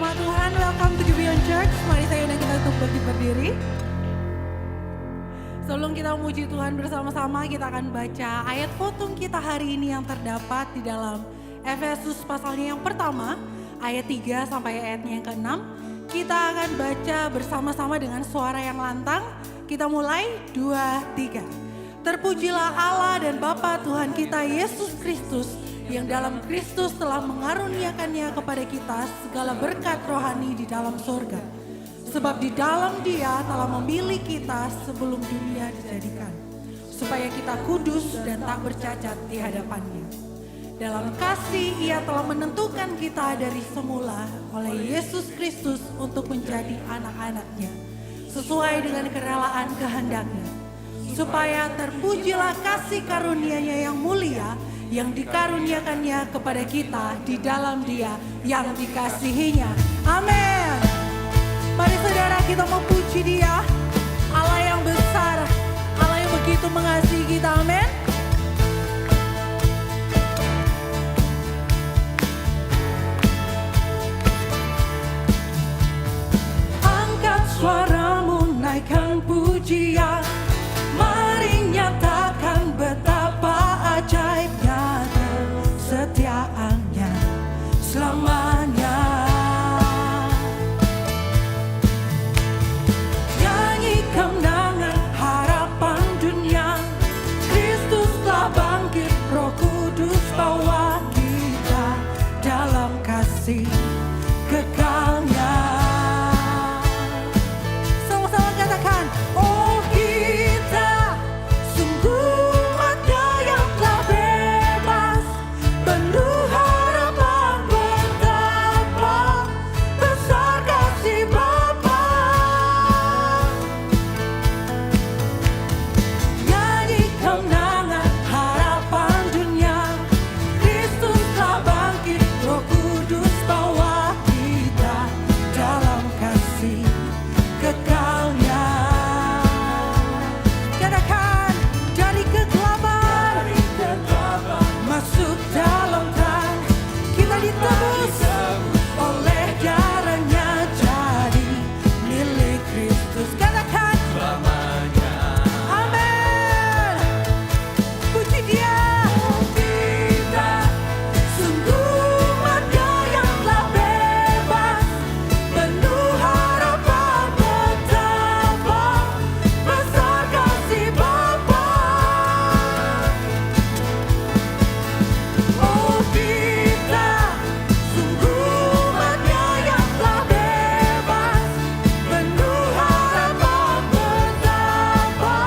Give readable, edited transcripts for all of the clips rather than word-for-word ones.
Jemaat Tuhan, welcome to Beyond Church. Mari saya undang kita untuk berdiri. Sebelum kita memuji Tuhan bersama-sama, kita akan baca ayat fotum kita hari ini yang terdapat di dalam Efesus pasalnya yang pertama, ayat 3 sampai ayatnya yang ke-6. Kita akan baca bersama-sama dengan suara yang lantang. Kita mulai 2, 3. Terpujilah Allah dan Bapa Tuhan kita Yesus Kristus, yang dalam Kristus telah mengaruniakannya kepada kita segala berkat rohani di dalam surga. Sebab di dalam Dia telah memilih kita sebelum dunia dijadikan, supaya kita kudus dan tak bercacat di hadapan-Nya. Dalam kasih Ia telah menentukan kita dari semula oleh Yesus Kristus untuk menjadi anak-anak-Nya, sesuai dengan kerelaan kehendak-Nya, supaya terpujilah kasih karunia-Nya yang mulia, yang dikaruniakannya kepada kita di dalam Dia yang dikasihinya. Amin. Mari saudara, kita memuji Dia, Allah yang besar, Allah yang begitu mengasihi kita. Amin. Angkat suaramu, naikkan pujian, mari nyatakan betapa ajaibnya kesetiaan-Nya selamanya. Nyanyi kemenangan harapan dunia, Kristus telah bangkit, Roh Kudus bawa kita dalam kasih kekalnya. Sama-sama katakan, oh kita sungguh umat-Nya yang telah bebas, penuh harapan betapa besar kasih Bapa. Nyanyi kemenangan harapan dunia, Kristus telah bangkit, Roh Kudus bawa kita dalam kasih kekalnya. Katakan, dari kegelapan masuk dalam terang, kita ditebus oleh darah-Nya, jadi milik Kristus. Katakan selamanya. Amin. Puji Dia. Kita sungguh umat-Nya yang telah bebas, penuh harapan betapa besar kasih Bapa. Oh kita sungguh umat-Nya yang telah bebas, penuh harapan betapa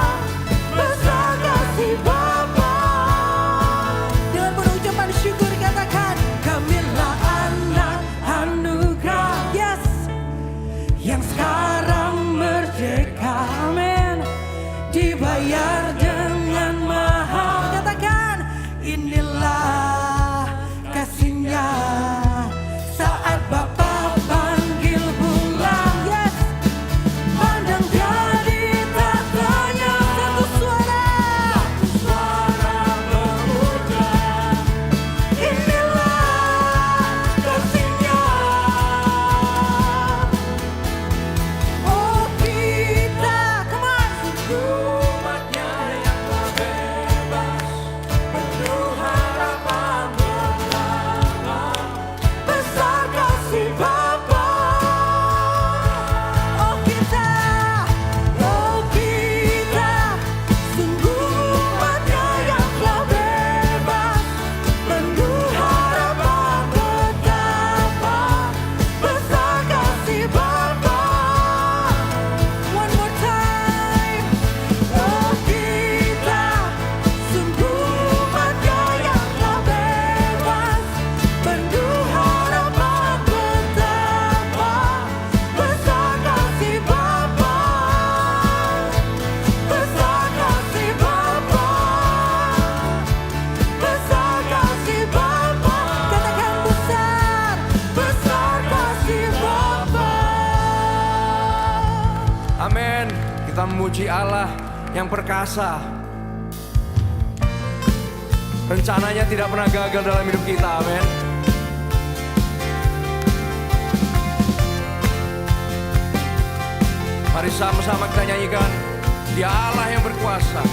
besar kasih Bapa. Dengan penuh ucapan syukur katakan, kamilah anak anugerah, yes, yang sekarang merdeka, amin, dibayar dengan mahal. Katakan, inilah kasih-Nya saat Bapa panggil pulang, yes, pandang jadi tatanya. Satu suara memuja, inilah kasih-Nya. Oh kita, come on, sungguh umat-Nya yang telah bebas, penuh harapan betapa besar kasih Bapa. Oh kita sungguh umat-Nya yang telah bebas, penuh harapan betapa besar kasih Bapa. One more time. Oh kita sungguh umat-Nya yang telah bebas, penuh harapan betapa besar kasih Bapa. Besar kasih Bapa, besar kasih Bapa. Katakan besar, besar kasih Bapa. Amin. Kita memuji Allah yang perkasa. Rencananya tidak pernah gagal dalam hidup kita. Amin. Mari sama-sama kita nyanyikan, Dia Allah yang berkuasa.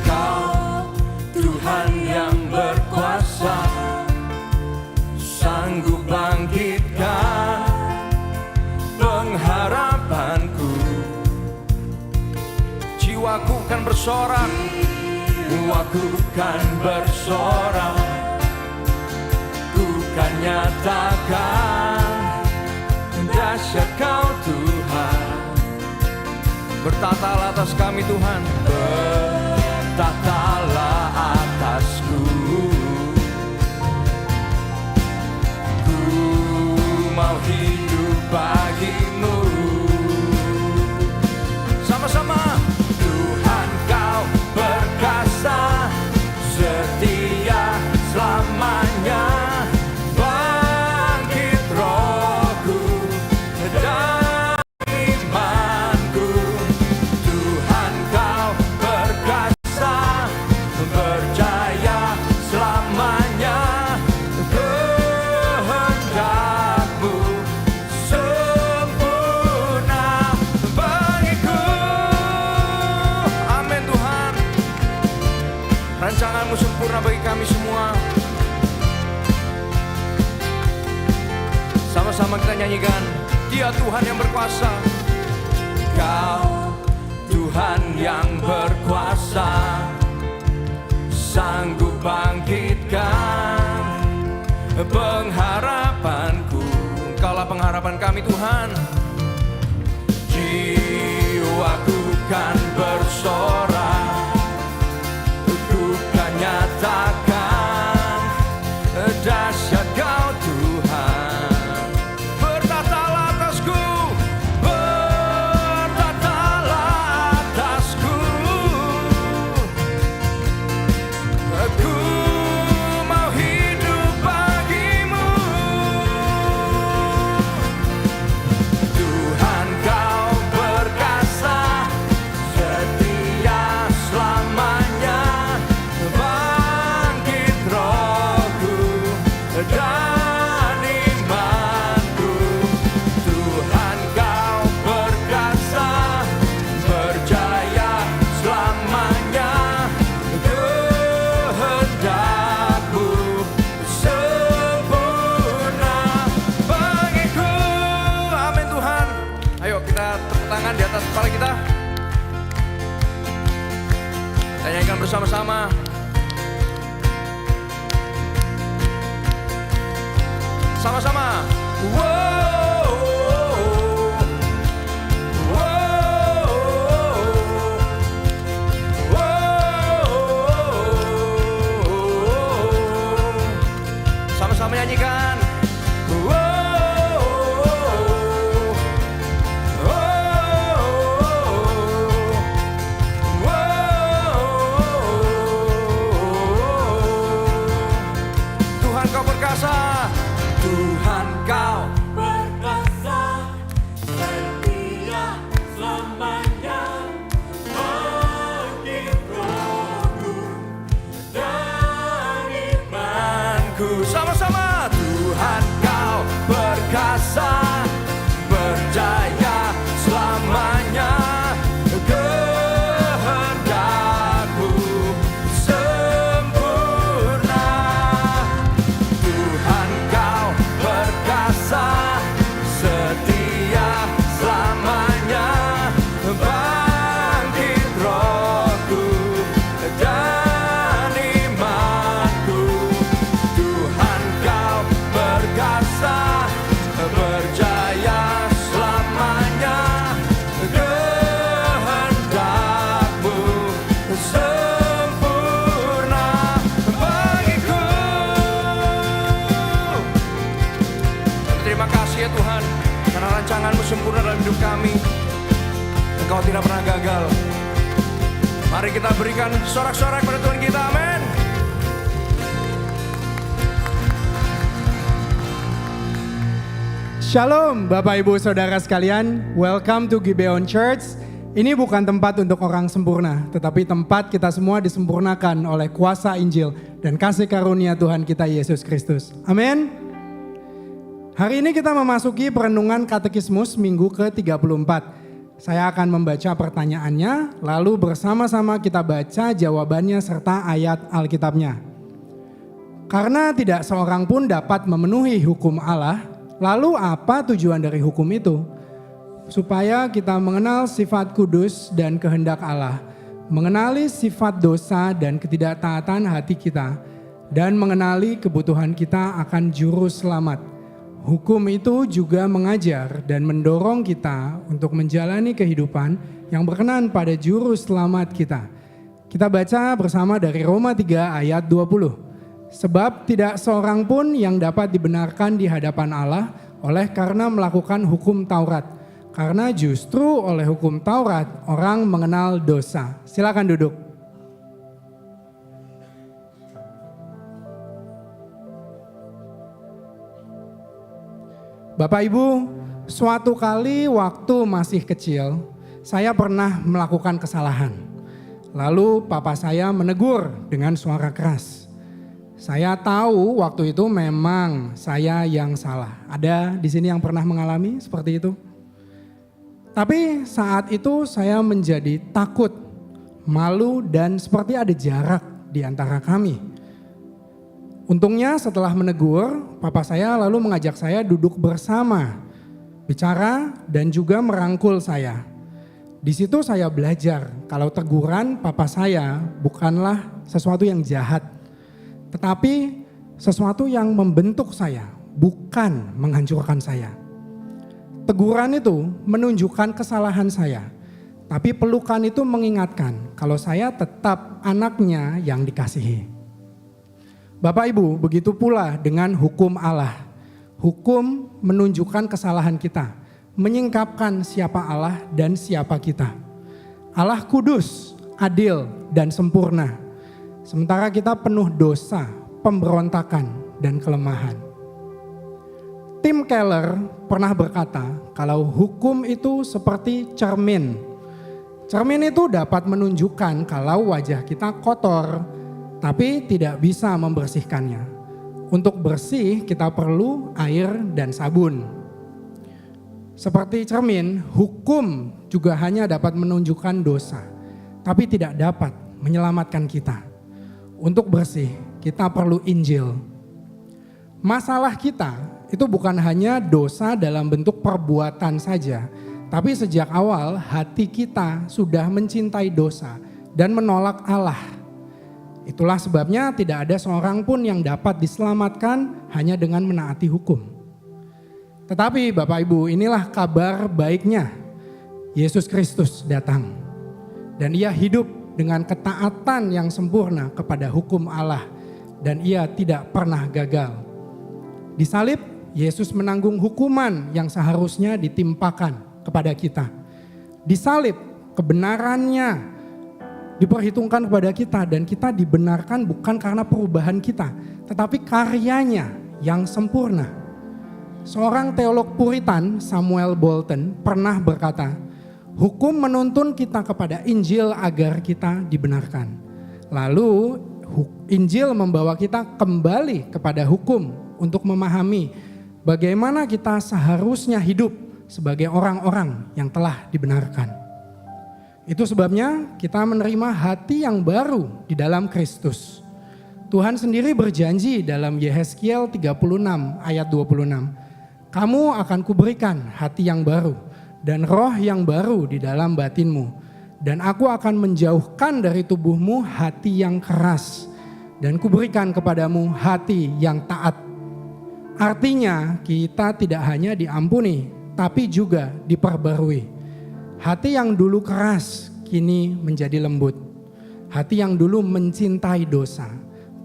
Kau Tuhan yang berkuasa, sanggup bangkitkan pengharapanku. Jiwaku kan bersorak, jiwaku kan bersorak, ku kan nyatakan dahsyat Kau Tuhan. Bertatalah atas kami Tuhan, bertatalah atasku. Ku mau hidup bagimu. Sama-sama. Tuhan Kau perkasa, setia selamanya. Bangkit rohku dan imanku. Tuhan Kau perkasa, berjaya selamanya. Kehendakmu sempurna bagiku. Amin Tuhan. Rancangan-Mu sempurna bagi kami semua. Sama-sama kita nyanyikan, Dia Tuhan yang berkuasa. Kau Tuhan yang berkuasa, sanggup bangkitkan pengharapanku. Engkaulah pengharapan kami Tuhan. Jiwaku kan bersorak, ku kan nyatakan dahsyat Kau Tuhan. Bertatalah atasku, bertatalah atasku. Aku mau hidup bagimu. Tuhan Kau perkasa, setia selamanya. Bangkit rohku dan imanku. Tuhan Kau perkasa, berjaya selamanya. Kehendakmu sempurna bagiku. Amin Tuhan. Ayo kita tepuk tangan di atas kepala kita. Kita nyanyikan bersama-sama. Sama-sama. Wow, wow, wow. Sama-sama nyanyikan. Wow, Tuhan Kau perkasa. Tuhan Kau perkasa, setia selamanya. Bangkit rohku dan imanku. Sama-sama. Tuhan Kau perkasa, berjaya selamanya. Kehendakmu sempurna. Tuhan Kau perkasa, setia selamanya. Bangkit rohku dan imanku. Tuhan Kau perkasa, berjaya selamanya. Kehendakmu sempurna bagiku. Terima kasih ya Tuhan, karena rancangan-Mu sempurna dalam hidup kami. Engkau tidak pernah gagal. Mari kita berikan sorak-sorak pada Tuhan kita. Amin. Shalom Bapak Ibu Saudara sekalian, welcome to Gibeon Church. Ini bukan tempat untuk orang sempurna, tetapi tempat kita semua disempurnakan oleh kuasa Injil dan kasih karunia Tuhan kita Yesus Kristus. Amin. Hari ini kita memasuki perenungan katekismus minggu ke-34. Saya akan membaca pertanyaannya, lalu bersama-sama kita baca jawabannya serta ayat Alkitabnya. Karena tidak seorang pun dapat memenuhi hukum Allah, lalu apa tujuan dari hukum itu? Supaya kita mengenal sifat kudus dan kehendak Allah, mengenali sifat dosa dan ketidaktaatan hati kita, dan mengenali kebutuhan kita akan juru selamat. Hukum itu juga mengajar dan mendorong kita untuk menjalani kehidupan yang berkenan pada juru selamat kita. Kita baca bersama dari Roma 3 ayat 20. Sebab tidak seorang pun yang dapat dibenarkan di hadapan Allah oleh karena melakukan hukum Taurat. Karena justru oleh hukum Taurat orang mengenal dosa. Silakan duduk. Bapak Ibu, suatu kali waktu masih kecil, saya pernah melakukan kesalahan. Lalu papa saya menegur dengan suara keras. Saya tahu waktu itu memang saya yang salah. Ada di sini yang pernah mengalami seperti itu? Tapi saat itu saya menjadi takut, malu dan seperti ada jarak di antara kami. Untungnya setelah menegur, papa saya lalu mengajak saya duduk bersama, bicara dan juga merangkul saya. Di situ saya belajar kalau teguran papa saya bukanlah sesuatu yang jahat, tetapi sesuatu yang membentuk saya, bukan menghancurkan saya. Teguran itu menunjukkan kesalahan saya, tapi pelukan itu mengingatkan kalau saya tetap anaknya yang dikasihi. Bapak Ibu, begitu pula dengan hukum Allah. Hukum menunjukkan kesalahan kita, menyingkapkan siapa Allah dan siapa kita. Allah kudus, adil, dan sempurna. Sementara kita penuh dosa, pemberontakan, dan kelemahan. Tim Keller pernah berkata kalau hukum itu seperti cermin. Cermin itu dapat menunjukkan kalau wajah kita kotor, tapi tidak bisa membersihkannya. Untuk bersih kita perlu air dan sabun. Seperti cermin, hukum juga hanya dapat menunjukkan dosa, tapi tidak dapat menyelamatkan kita. Untuk bersih kita perlu Injil. Masalah kita itu bukan hanya dosa dalam bentuk perbuatan saja, tapi sejak awal hati kita sudah mencintai dosa dan menolak Allah. Itulah sebabnya tidak ada seorang pun yang dapat diselamatkan hanya dengan menaati hukum. Tetapi Bapak Ibu, inilah kabar baiknya. Yesus Kristus datang dan ia hidup dengan ketaatan yang sempurna kepada hukum Allah dan ia tidak pernah gagal. Di salib, Yesus menanggung hukuman yang seharusnya ditimpakan kepada kita. Di salib, kebenarannya diperhitungkan kepada kita dan kita dibenarkan bukan karena perubahan kita, tetapi karyanya yang sempurna. Seorang teolog Puritan, Samuel Bolton, pernah berkata, hukum menuntun kita kepada Injil agar kita dibenarkan. Lalu Injil membawa kita kembali kepada hukum untuk memahami bagaimana kita seharusnya hidup sebagai orang-orang yang telah dibenarkan. Itu sebabnya kita menerima hati yang baru di dalam Kristus. Tuhan sendiri berjanji dalam Yehezkiel 36 ayat 26. Kamu akan kuberikan hati yang baru dan roh yang baru di dalam batinmu. Dan aku akan menjauhkan dari tubuhmu hati yang keras dan kuberikan kepadamu hati yang taat. Artinya kita tidak hanya diampuni, tapi juga diperbarui. Hati yang dulu keras kini menjadi lembut. Hati yang dulu mencintai dosa,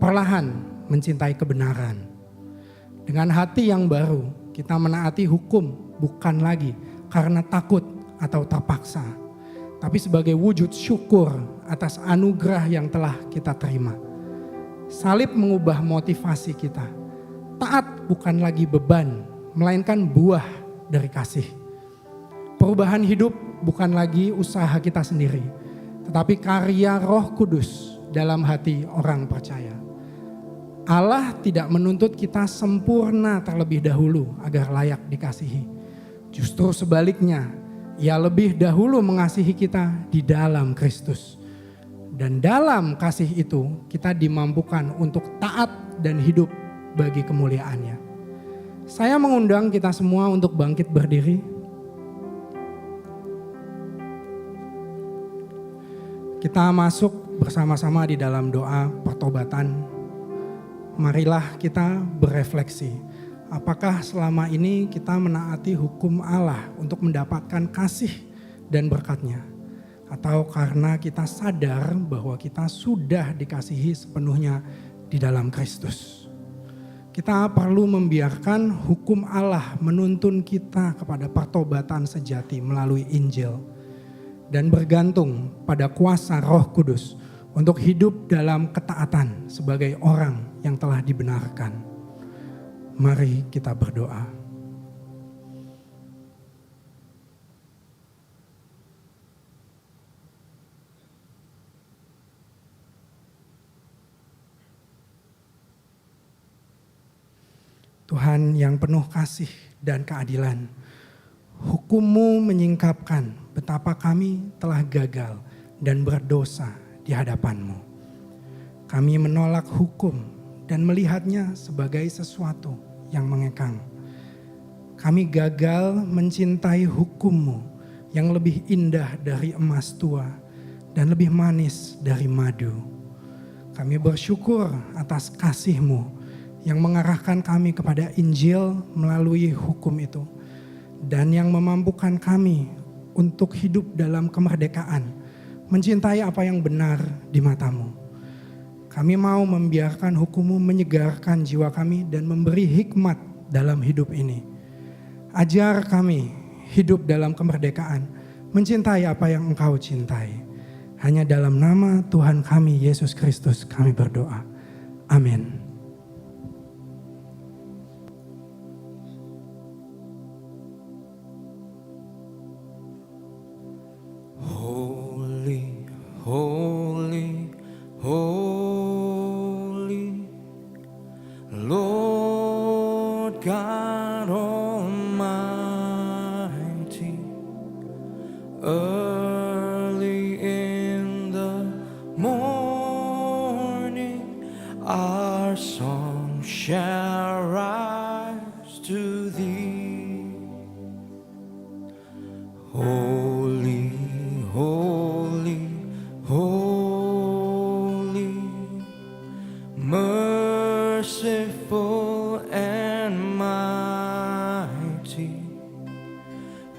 perlahan mencintai kebenaran. Dengan hati yang baru, kita menaati hukum bukan lagi karena takut atau terpaksa, tapi sebagai wujud syukur atas anugerah yang telah kita terima. Salib mengubah motivasi kita. Taat bukan lagi beban, melainkan buah dari kasih. Perubahan hidup bukan lagi usaha kita sendiri, tetapi karya Roh Kudus dalam hati orang percaya. Allah tidak menuntut kita sempurna terlebih dahulu agar layak dikasihi. Justru sebaliknya, Ia lebih dahulu mengasihi kita di dalam Kristus. Dan dalam kasih itu kita dimampukan untuk taat dan hidup bagi kemuliaannya. Saya mengundang kita semua untuk bangkit berdiri. Kita masuk bersama-sama di dalam doa pertobatan. Marilah kita berefleksi. Apakah selama ini kita menaati hukum Allah untuk mendapatkan kasih dan berkat-Nya? Atau karena kita sadar bahwa kita sudah dikasihi sepenuhnya di dalam Kristus? Kita perlu membiarkan hukum Allah menuntun kita kepada pertobatan sejati melalui Injil. Dan bergantung pada kuasa Roh Kudus untuk hidup dalam ketaatan sebagai orang yang telah dibenarkan. Mari kita berdoa. Tuhan yang penuh kasih dan keadilan, hukum-Mu menyingkapkan betapa kami telah gagal dan berdosa di hadapan-Mu. Kami menolak hukum dan melihatnya sebagai sesuatu yang mengekang. Kami gagal mencintai hukum-Mu yang lebih indah dari emas tua dan lebih manis dari madu. Kami bersyukur atas kasih-Mu yang mengarahkan kami kepada Injil melalui hukum itu dan yang memampukan kami untuk hidup dalam kemerdekaan, mencintai apa yang benar di mata-Mu. Kami mau membiarkan hukum-Mu menyegarkan jiwa kami dan memberi hikmat dalam hidup ini. Ajar kami hidup dalam kemerdekaan, mencintai apa yang Engkau cintai. Hanya dalam nama Tuhan kami Yesus Kristus kami berdoa. Amin. Holy, holy, holy, Lord God Almighty. Early in the morning, our song shall rise to Thee. Holy, holy, holy, merciful and mighty,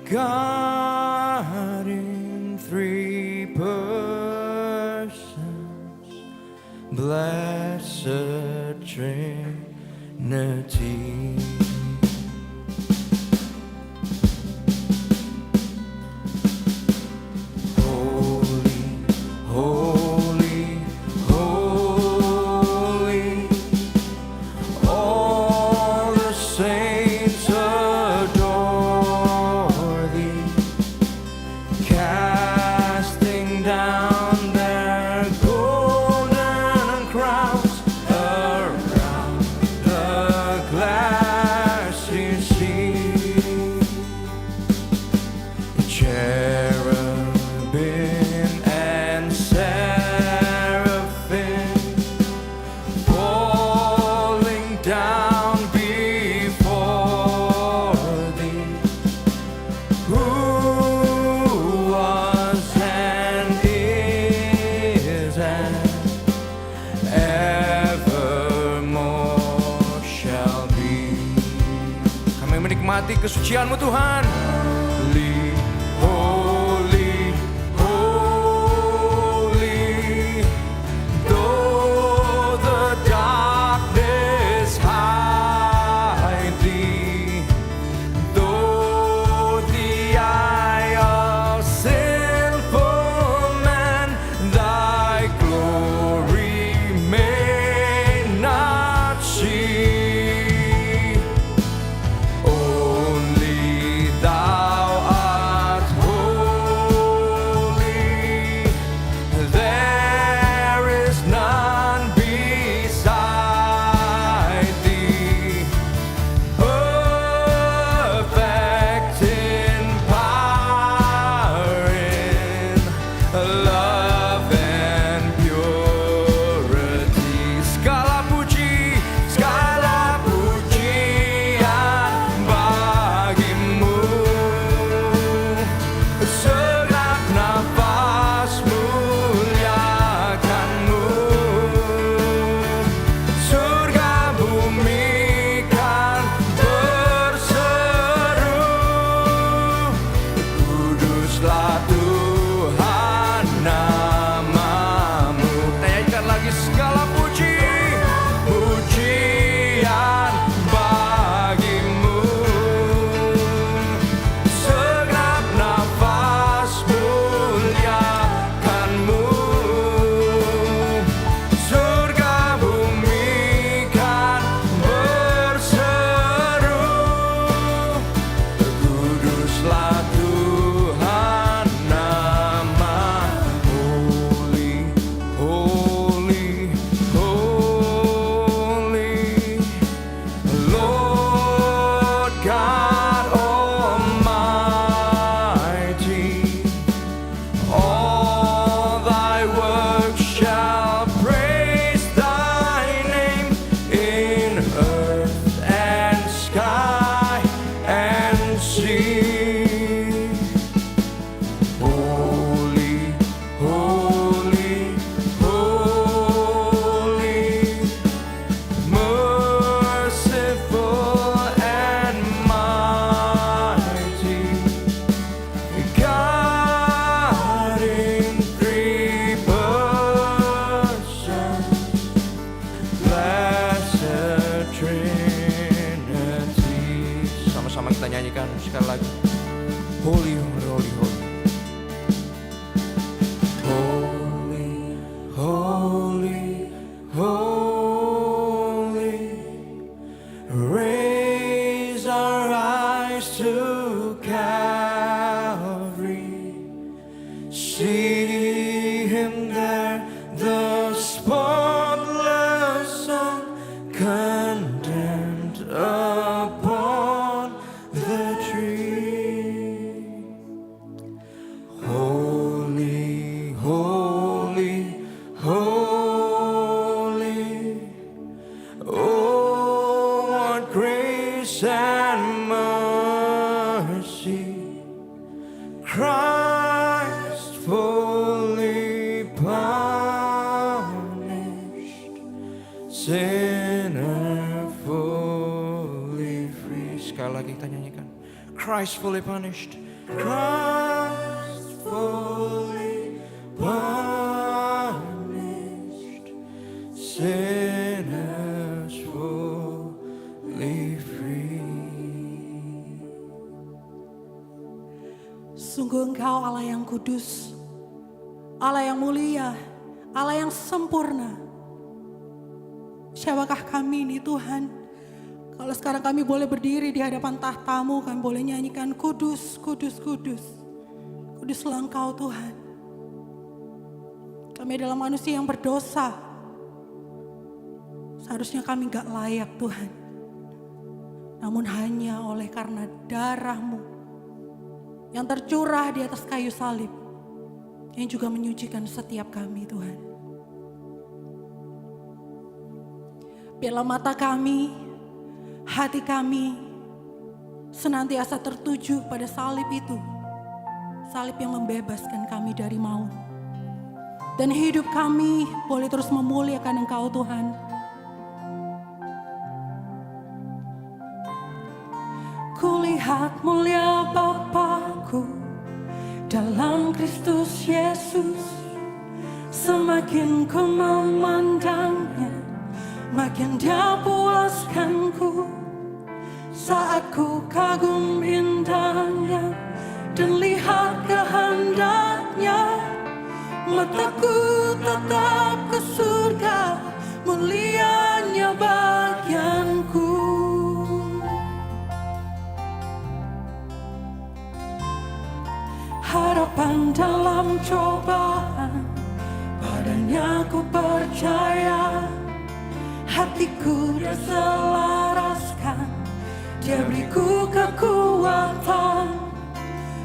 God in three persons, blessed Trinity. Menikmati kesucian-Mu Tuhan. Holy, holy, though the darkness hide Thee, though the eye of sinful man Thy glory may not see. Only Thy Him there, the spotless Son, condemned upon the tree. Holy, holy, holy. Oh, what grace and mercy. Christ fully punished, sinner fully free. Sekali lagi kita nyanyikan. Christ fully punished. Christ fully punished, sinners fully free. Sungguh Engkau Allah yang kudus, Allah yang mulia, Allah yang sempurna. Siapakah kami ini Tuhan? Kalau sekarang kami boleh berdiri di hadapan tahta-Mu, kami boleh nyanyikan kudus, kudus, kudus. Kuduslah Engkau Tuhan. Kami adalah manusia yang berdosa. Seharusnya kami gak layak Tuhan. Namun hanya oleh karena darah-Mu yang tercurah di atas kayu salib, yang juga menyucikan setiap kami Tuhan. Biarlah mata kami, hati kami senantiasa tertuju pada salib itu. Salib yang membebaskan kami dari maut. Dan hidup kami boleh terus memuliakan Engkau Tuhan. Kulihat mulia Bapakku dalam Kristus Yesus. Semakin ku memandangnya, makin Dia puaskanku. Saat ku kagum indahnya dan lihat kehendaknya, mataku tetap ke surga, mulianya bagianku. Harapan dalam cobaan, padanya ku percaya. Hatiku diselaraskan, Dia beriku kekuatan.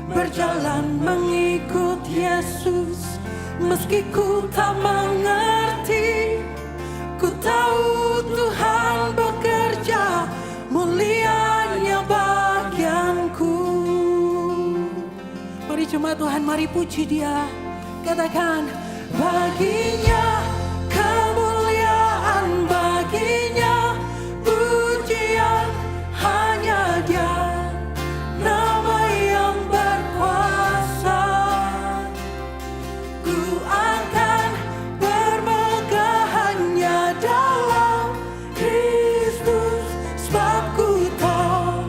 Berjalan mengikut Yesus, meski ku tak mengerti. Ku tahu Tuhan bekerja, mulianya bagianku. Mari jemaat Tuhan, mari puji Dia. Katakan, baginya kemuliaan, baginya pujian, hanya Dia, nama yang berkuasa. Ku akan bermegah hanya dalam Kristus, sebab ku tahu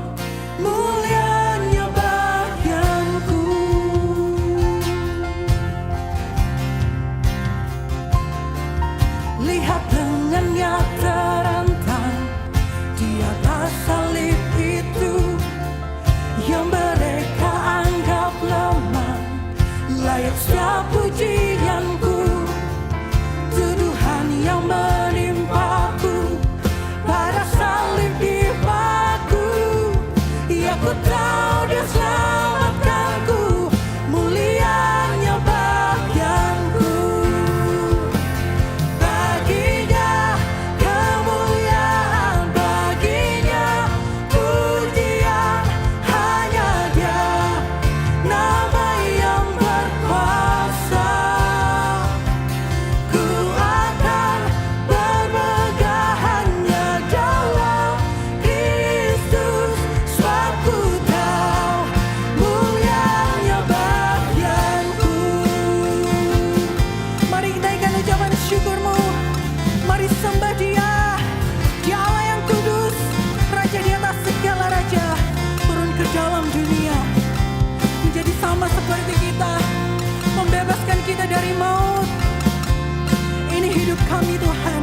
mulianya bagianku. Lihat lengannya terentang di atas salib itu, yang mereka anggap lemah, layak setiap pujianku. Tuduhan yang menimpaku pada salib di baku, ya ku tahu Dia selamatkanku, mulianya bagianku. Baginya kemuliaan, baginya pujian, hanya Dia, nama yang berkuasa. Ku akan bermegah hanya dalam Kristus, sebab ku tahu mulianya bagianku. Mari kita ikan ucapan syukur-Mu. Mari sembah Dia. Dia Allah yang kudus, Raja di atas segala raja, turun ke dalam dunia, menjadi sama seperti kita, membebaskan kita dari maut. Ini hidup kami Tuhan.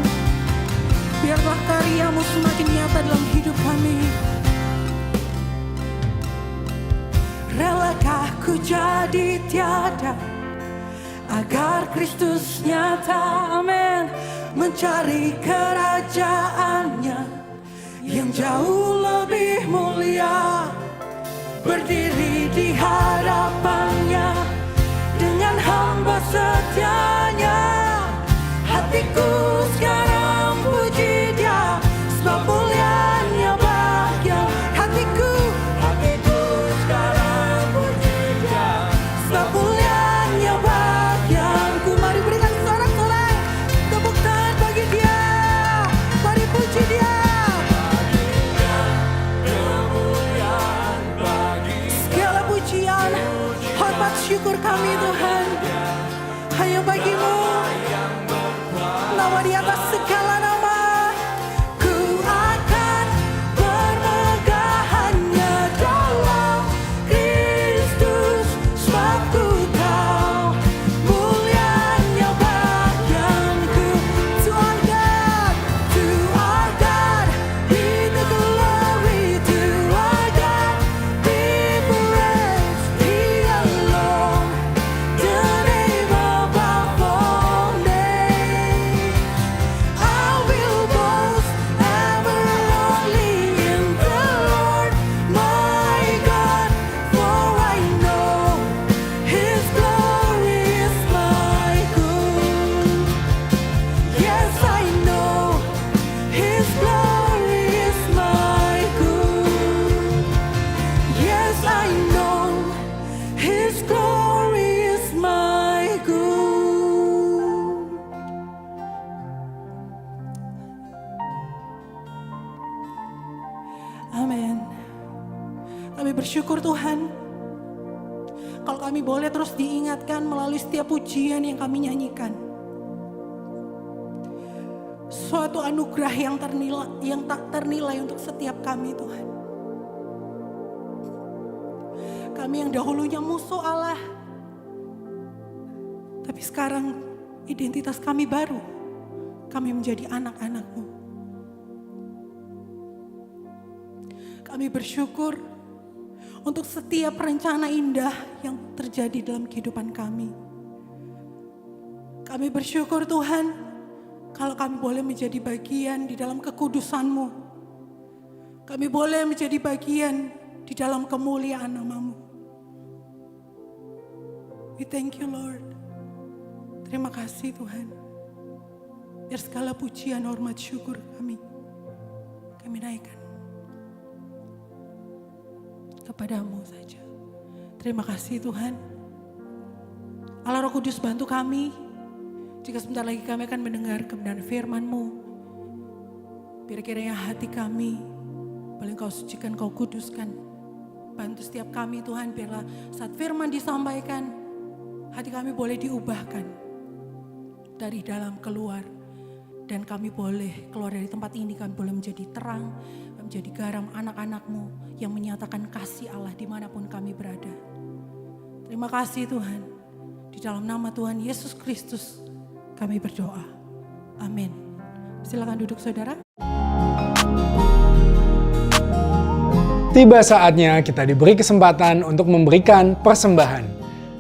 Biarlah karya-Mu semakin nyata dalam hidup kami. Relakah ku jadi tiada, agar Biar Kristus nyata, amin, mencari kerajaannya yang jauh lebih mulia, berdiri di hadapannya dengan hamba setianya. Hatiku sekarang puji Dia, sebab mulianya bahagia. Hatiku sekarang puji Dia, sebab mulianya bahagia. Mari berikan sorak-sorai tepuk tangan bagi Dia. Mari puji Dia. Segala pujian, hormat, syukur kami Tuhan hanya bagi-Mu. Nama di atas segala nama. Ku akan bermegah hanya dalam Kristus, sebab Ku tahu mulianya bagianku. To our God be the glory. To our God be praise. He alone, the name above all names. I will boast ever only in the Lord my God, for I know His glory is my good. Yes, I know His glory is my good. Yes, I know His glory is my good. Amin. Kami bersyukur Tuhan, kalau kami boleh terus diingatkan melalui setiap pujian yang kami nyanyikan. Suatu anugerah yang tak ternilai untuk setiap kami Tuhan. Kami yang dahulunya musuh Allah, tapi sekarang identitas kami baru. Kami menjadi anak-anak-Mu. Kami bersyukur untuk setiap rencana indah yang terjadi dalam kehidupan kami. Kami bersyukur Tuhan, kalau kami boleh menjadi bagian di dalam kekudusan-Mu. Kami boleh menjadi bagian di dalam kemuliaan nama-Mu. We thank you Lord. Terima kasih Tuhan. Biar segala pujian, hormat, syukur kami naikkan kepada-Mu saja. Terima kasih Tuhan. Allah Roh Kudus, bantu kami. Jika sebentar lagi kami akan mendengar kebenaran firman-Mu. Biar kiranya hati kami boleh Kau sucikan, Kau kuduskan. Bantu setiap kami Tuhan, biarlah saat firman disampaikan, hati kami boleh diubahkan dari dalam keluar. Dan kami boleh keluar dari tempat ini, kami boleh menjadi terang, menjadi garam anak-anak-Mu yang menyatakan kasih Allah dimanapun kami berada. Terima kasih Tuhan. Di dalam nama Tuhan Yesus Kristus kami berdoa. Amin. Silakan duduk saudara. Tiba saatnya kita diberi kesempatan untuk memberikan persembahan.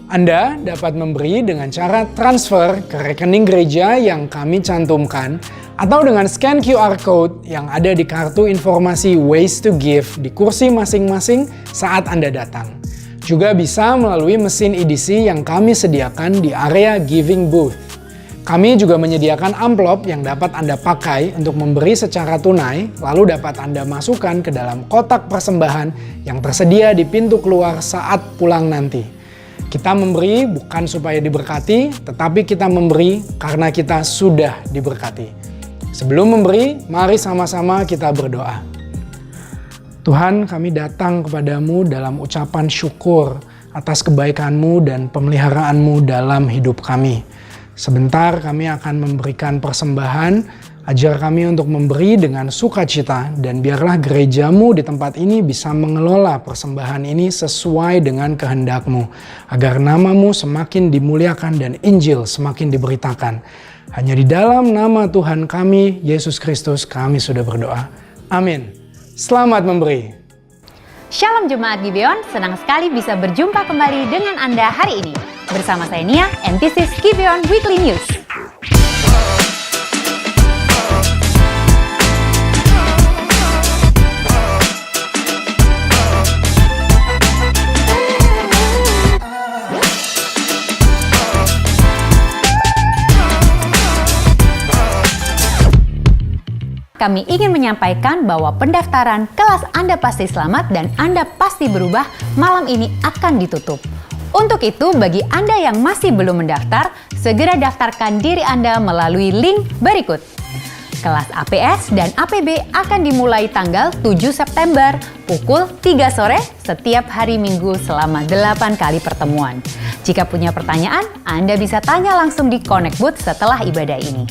Anda dapat memberi dengan cara transfer ke rekening gereja yang kami cantumkan atau dengan scan QR Code yang ada di kartu informasi Ways to Give di kursi masing-masing saat Anda datang. Juga bisa melalui mesin EDC yang kami sediakan di area Giving Booth. Kami juga menyediakan amplop yang dapat Anda pakai untuk memberi secara tunai, lalu dapat Anda masukkan ke dalam kotak persembahan yang tersedia di pintu keluar saat pulang nanti. Kita memberi bukan supaya diberkati, tetapi kita memberi karena kita sudah diberkati. Sebelum memberi, mari sama-sama kita berdoa. Tuhan, kami datang kepadamu dalam ucapan syukur atas kebaikan-Mu dan pemeliharaan-Mu dalam hidup kami. Sebentar kami akan memberikan persembahan, ajar kami untuk memberi dengan sukacita, dan biarlah gereja-Mu di tempat ini bisa mengelola persembahan ini sesuai dengan kehendak-Mu, agar nama-Mu semakin dimuliakan dan Injil semakin diberitakan. Hanya di dalam nama Tuhan kami, Yesus Kristus, kami sudah berdoa. Amin. Selamat memberi. Shalom Jemaat Gibeon, senang sekali bisa berjumpa kembali dengan Anda hari ini. Bersama saya Nia, and this is Gibeon Weekly News. Kami ingin menyampaikan bahwa pendaftaran kelas Anda Pasti Selamat dan Anda Pasti Berubah malam ini akan ditutup. Untuk itu, bagi Anda yang masih belum mendaftar, segera daftarkan diri Anda melalui link berikut. Kelas APS dan APB akan dimulai tanggal 7 September pukul 3 sore setiap hari Minggu selama 8 kali pertemuan. Jika punya pertanyaan, Anda bisa tanya langsung di Connect Booth setelah ibadah ini.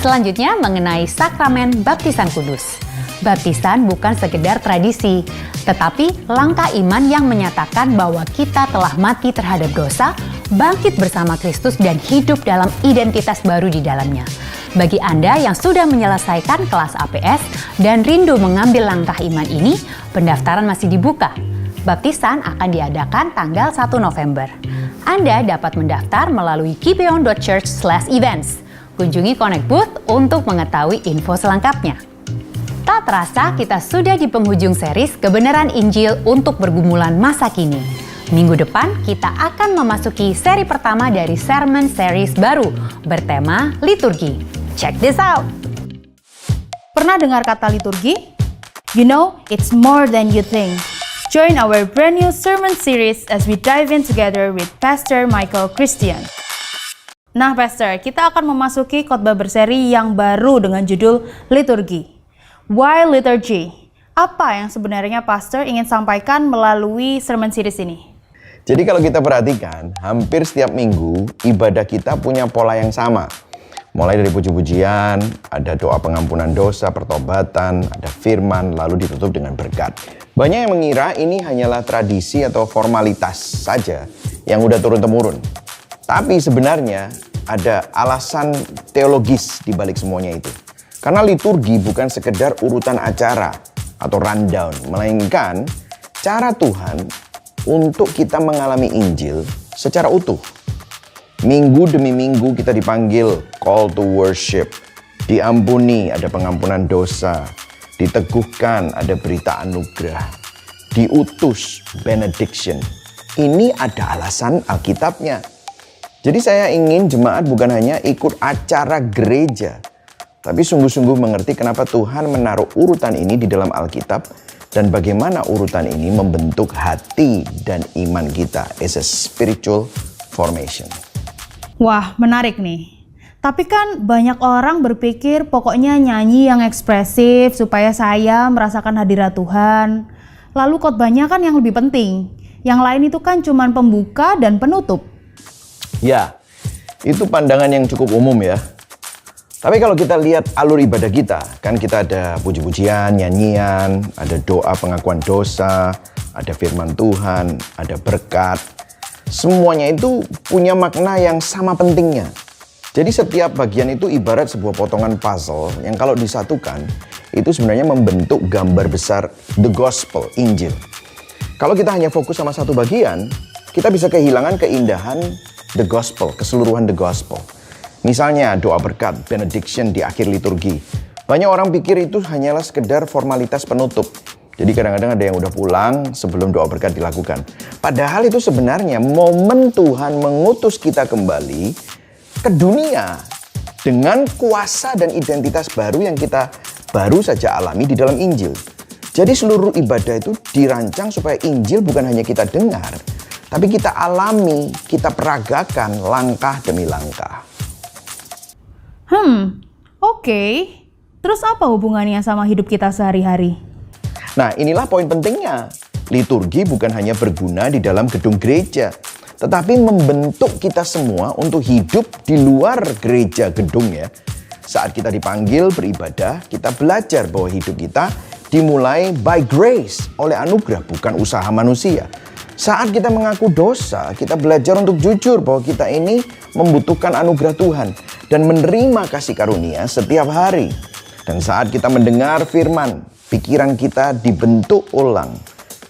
Selanjutnya mengenai sakramen baptisan kudus. Baptisan bukan sekedar tradisi, tetapi langkah iman yang menyatakan bahwa kita telah mati terhadap dosa, bangkit bersama Kristus dan hidup dalam identitas baru di dalamnya. Bagi Anda yang sudah menyelesaikan kelas APS dan rindu mengambil langkah iman ini, pendaftaran masih dibuka. Baptisan akan diadakan tanggal 1 November. Anda dapat mendaftar melalui gibeon.church/events. Kunjungi Connect Booth untuk mengetahui info selengkapnya. Tak terasa kita sudah di penghujung series Kebenaran Injil untuk Pergumulan Masa Kini. Minggu depan kita akan memasuki seri pertama dari sermon series baru bertema liturgi. Check this out! Pernah dengar kata liturgi? You know, it's more than you think. Join our brand new sermon series as we dive in together with Pastor Michael Christian. Nah, Pastor, kita akan memasuki khotbah berseri yang baru dengan judul Liturgi. Why Liturgy? Apa yang sebenarnya Pastor ingin sampaikan melalui sermon series ini? Jadi kalau kita perhatikan, hampir setiap minggu ibadah kita punya pola yang sama. Mulai dari puji-pujian, ada doa pengampunan dosa, pertobatan, ada firman, lalu ditutup dengan berkat. Banyak yang mengira ini hanyalah tradisi atau formalitas saja yang udah turun-temurun. Tapi sebenarnya ada alasan teologis di balik semuanya itu. Karena liturgi bukan sekedar urutan acara atau rundown, melainkan cara Tuhan untuk kita mengalami Injil secara utuh. Minggu demi minggu kita dipanggil call to worship, diampuni ada pengampunan dosa, diteguhkan ada berita anugerah, diutus benediction. Ini ada alasan Alkitabnya. Jadi saya ingin jemaat bukan hanya ikut acara gereja, tapi sungguh-sungguh mengerti kenapa Tuhan menaruh urutan ini di dalam Alkitab dan bagaimana urutan ini membentuk hati dan iman kita as a spiritual formation. Wah, menarik nih. Tapi kan banyak orang berpikir pokoknya nyanyi yang ekspresif supaya saya merasakan hadirat Tuhan. Lalu khotbahnya kan yang lebih penting. Yang lain itu kan cuman pembuka dan penutup. Ya, itu pandangan yang cukup umum ya. Tapi kalau kita lihat alur ibadah kita, kan kita ada puji-pujian, nyanyian, ada doa pengakuan dosa, ada firman Tuhan, ada berkat. Semuanya itu punya makna yang sama pentingnya. Jadi setiap bagian itu ibarat sebuah potongan puzzle yang kalau disatukan, itu sebenarnya membentuk gambar besar the gospel, Injil. Kalau kita hanya fokus sama satu bagian, kita bisa kehilangan keindahan the gospel, keseluruhan the gospel. Misalnya doa berkat, benediction di akhir liturgi. Banyak orang pikir itu hanyalah sekedar formalitas penutup. Jadi kadang-kadang ada yang udah pulang sebelum doa berkat dilakukan. Padahal itu sebenarnya momen Tuhan mengutus kita kembali ke dunia dengan kuasa dan identitas baru yang kita baru saja alami di dalam Injil. Jadi seluruh ibadah itu dirancang supaya Injil bukan hanya kita dengar, tapi kita alami, kita peragakan langkah demi langkah. Oke. Terus apa hubungannya sama hidup kita sehari-hari? Nah, inilah poin pentingnya. Liturgi bukan hanya berguna di dalam gedung gereja, tetapi membentuk kita semua untuk hidup di luar gereja gedung ya. Saat kita dipanggil beribadah, kita belajar bahwa hidup kita dimulai by grace, oleh anugerah, bukan usaha manusia. Saat kita mengaku dosa, kita belajar untuk jujur bahwa kita ini membutuhkan anugerah Tuhan dan menerima kasih karunia setiap hari. Dan saat kita mendengar firman, pikiran kita dibentuk ulang